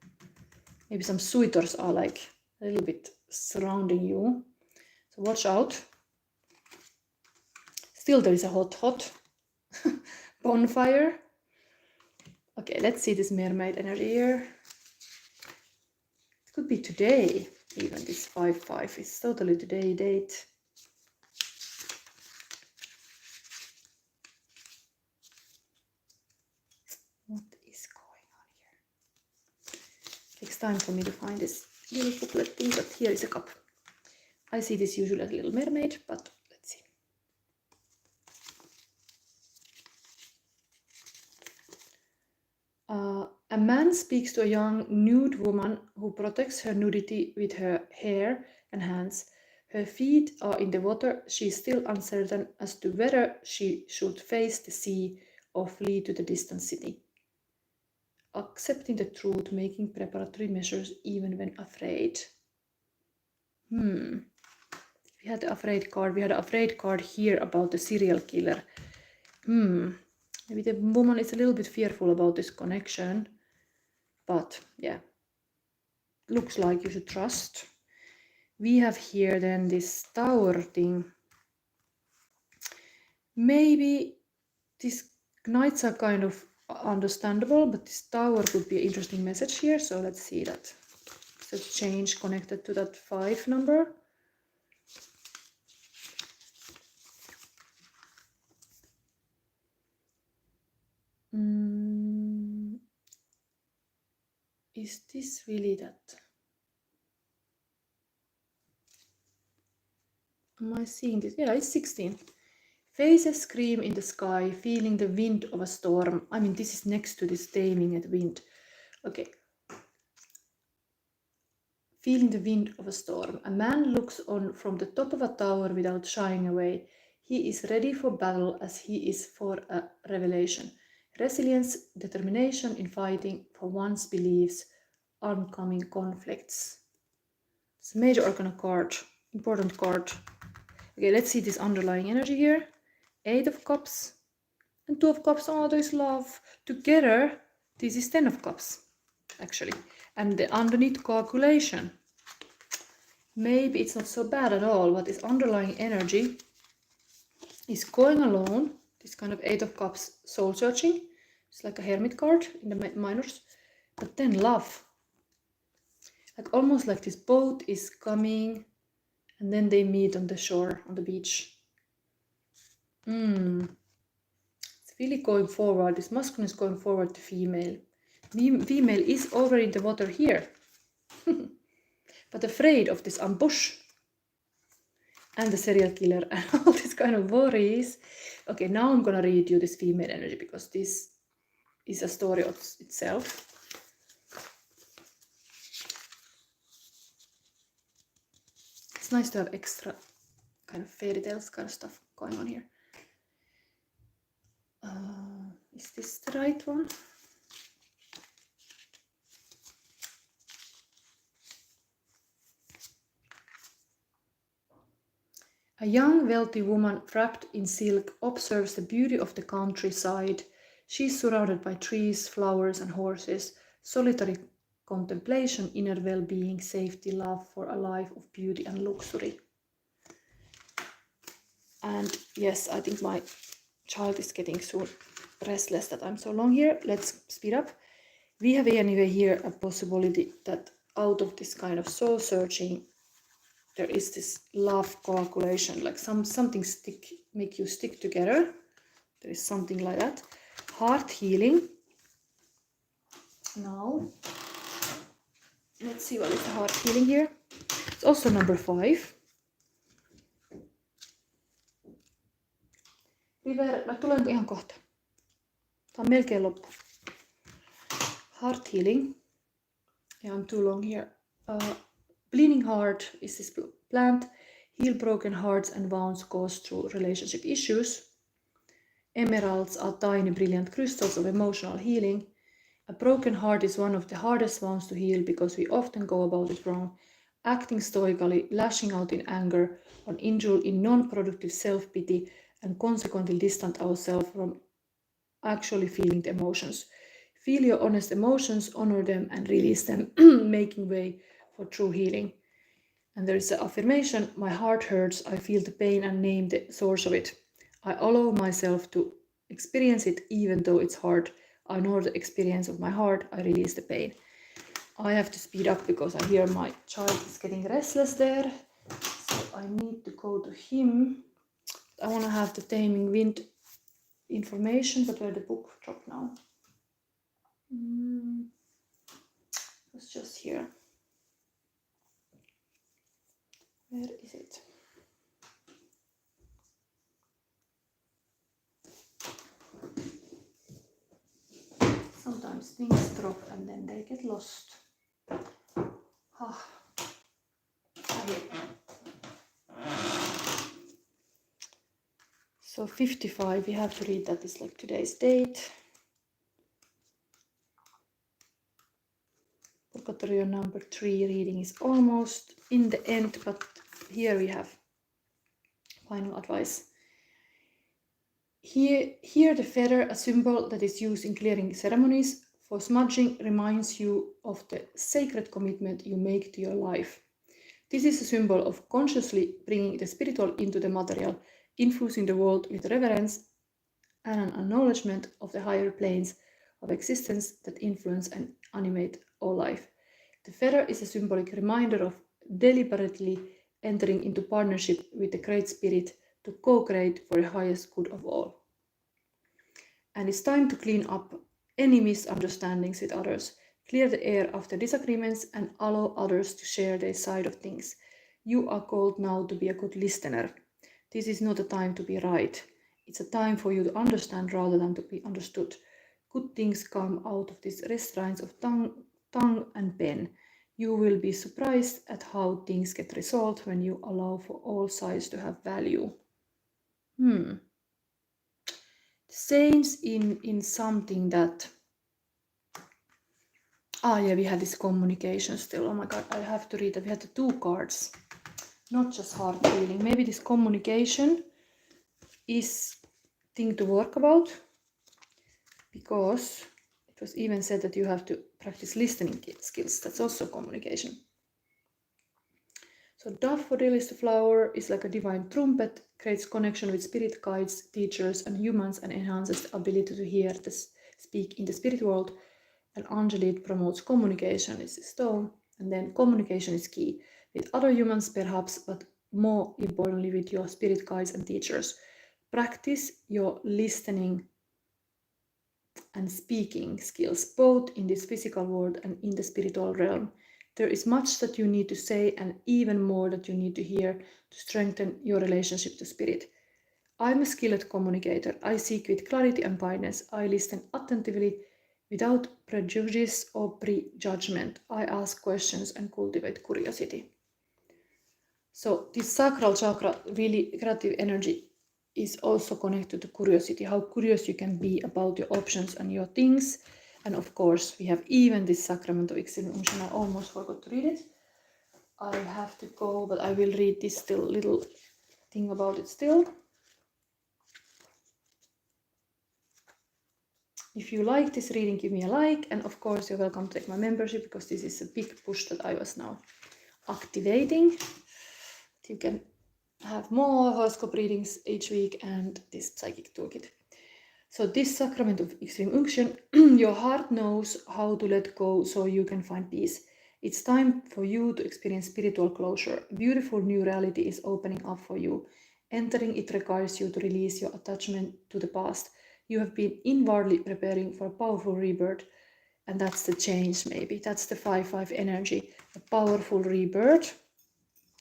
Maybe some suitors are like a little bit surrounding you. So watch out. Still there is a hot bonfire. Okay, let's see this mermaid energy here. It could be today, even this 5-5 is totally today date. What is going on here? Takes time for me to find this little booklet thing, but here is a cup. I see this usually as a little mermaid, but let's see. A man speaks to a young nude woman who protects her nudity with her hair and hands. Her feet are in the water. She is still uncertain as to whether she should face the sea or flee to the distant city. Accepting the truth, making preparatory measures even when afraid. We had the afraid card. We had an afraid card here about the serial killer. Maybe the woman is a little bit fearful about this connection. But yeah, looks like you should trust. We have here then this tower thing. Maybe these knights are kind of understandable, but this tower could be an interesting message here. So let's see that. It's a change connected to that 5 number. Is this really that? Am I seeing this? Yeah, it's 16. Faces scream in the sky, feeling the wind of a storm. I mean, this is next to this taming and wind. Okay. Feeling the wind of a storm. A man looks on from the top of a tower without shying away. He is ready for battle as he is for a revelation. Resilience, determination in fighting for one's beliefs, oncoming conflicts. It's a major arcana card, important card. Okay, let's see this underlying energy here. 8 of Cups and 2 of Cups. Oh, there's love. Together, this is 10 of Cups, actually. And the underneath calculation. Maybe it's not so bad at all, but this underlying energy is going alone. This kind of 8 of Cups, soul searching. It's like a hermit card in the minors. But then love. Like almost like this boat is coming and then they meet on the shore, on the beach. It's really going forward. This masculine is going forward to female. Female is already in the water here. But afraid of this ambush. And the serial killer and all this kind of worries. Okay, now I'm gonna read you this female energy because this is a story of itself. It's nice to have extra kind of fairy tales kind of stuff going on here. Is this the right one? A young wealthy woman wrapped in silk observes the beauty of the countryside. She is surrounded by trees, flowers and horses. Solitary contemplation, inner well-being, safety, love for a life of beauty and luxury. And yes, I think my child is getting so restless that I'm so long here. Let's speed up. We have anyway here a possibility that out of this kind of soul searching, there is this love calculation, like something make you stick together. There is something like that. Heart healing. Now, let's see what is the heart healing here. It's also number 5. Tulen ihan kohta. Tämä on melkein loppu. Heart healing. Yeah, I'm too long here. Bleeding heart is this plant. Heal broken hearts and wounds caused through relationship issues. Emeralds are tiny, brilliant crystals of emotional healing. A broken heart is one of the hardest wounds to heal because we often go about it wrong, acting stoically, lashing out in anger, or indulge in non-productive self-pity, and consequently distant ourselves from actually feeling the emotions. Feel your honest emotions, honor them, and release them, making way for true healing. And there is an affirmation: my heart hurts, I feel the pain and name the source of it. I allow myself to experience it even though it's hard. I honor the experience of my heart, I release the pain. I have to speed up because I hear my child is getting restless there. So I need to go to him. I want to have the Taming Wind information, but where the book dropped now? It's just here. Where is it? Sometimes things drop and then they get lost. So 55, we have to read that is like today's date. Purgatorio number 3 reading is almost in the end, but here we have final advice. Here the feather, a symbol that is used in clearing ceremonies for smudging, reminds you of the sacred commitment you make to your life. This is a symbol of consciously bringing the spiritual into the material, infusing the world with reverence and an acknowledgement of the higher planes of existence that influence and animate all life. The feather is a symbolic reminder of deliberately entering into partnership with the Great Spirit to co-create for the highest good of all. And it's time to clean up any misunderstandings with others, clear the air after disagreements, and allow others to share their side of things. You are called now to be a good listener. This is not a time to be right. It's a time for you to understand rather than to be understood. Good things come out of these restraints of tongue and pen. You will be surprised at how things get resolved when you allow for all sides to have value. Saints in something that... yeah, we had this communication still. Oh my god, I have to read that. We had the 2 cards, not just heart feeling. Maybe this communication is thing to work about, because it was even said that you have to practice listening skills. That's also communication. So daffodil is the flower, is like a divine trumpet, creates connection with spirit guides, teachers, and humans, and enhances the ability to hear, speak in the spirit world. And angelit promotes communication, is a stone. And then communication is key with other humans perhaps, but more importantly with your spirit guides and teachers. Practice your listening and speaking skills both in this physical world and in the spiritual realm. There is much that you need to say and even more that you need to hear to strengthen your relationship to spirit. I'm a skilled communicator. I seek with clarity and kindness. I listen attentively without prejudice or prejudgment. I ask questions and cultivate curiosity. So this sacral chakra, really creative energy, is also connected to curiosity, how curious you can be about your options and your things. And of course, we have even this sacrament of extreme unction. I almost forgot to read it. I have to go, but I will read this still little thing about it still. If you like this reading, give me a like. And of course, you're welcome to take my membership, because this is a big push that I was now activating. You can have more horoscope readings each week and this psychic toolkit. So this sacrament of extreme unction, your heart knows how to let go so you can find peace. It's time for you to experience spiritual closure. A beautiful new reality is opening up for you. Entering it requires you to release your attachment to the past. You have been inwardly preparing for a powerful rebirth, and that's the change maybe. That's the 5-5 energy, a powerful rebirth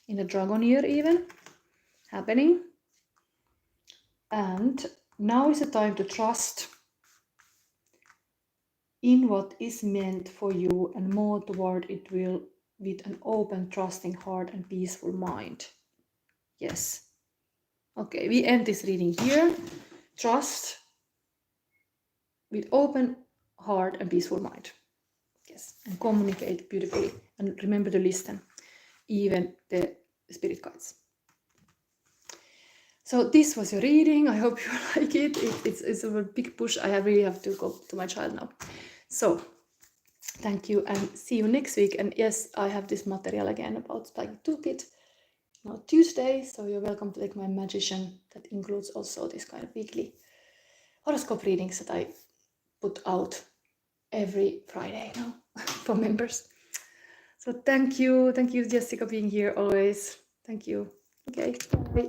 in the dragon year even happening. And now is the time to trust in what is meant for you and more toward it will with an open, trusting heart and peaceful mind. Yes. Okay, we end this reading here. Trust with open heart and peaceful mind. Yes, and communicate beautifully. And remember to listen, even the spirit guides. So this was your reading. I hope you like it. It's a big push. I really have to go to my child now. So thank you and see you next week. And yes, I have this material again about Psychic Toolkit on Tuesday. So you're welcome to take my magician. That includes also this kind of weekly horoscope readings that I put out every Friday now for members. So thank you. Thank you, Jessica, being here always. Thank you. Okay, bye.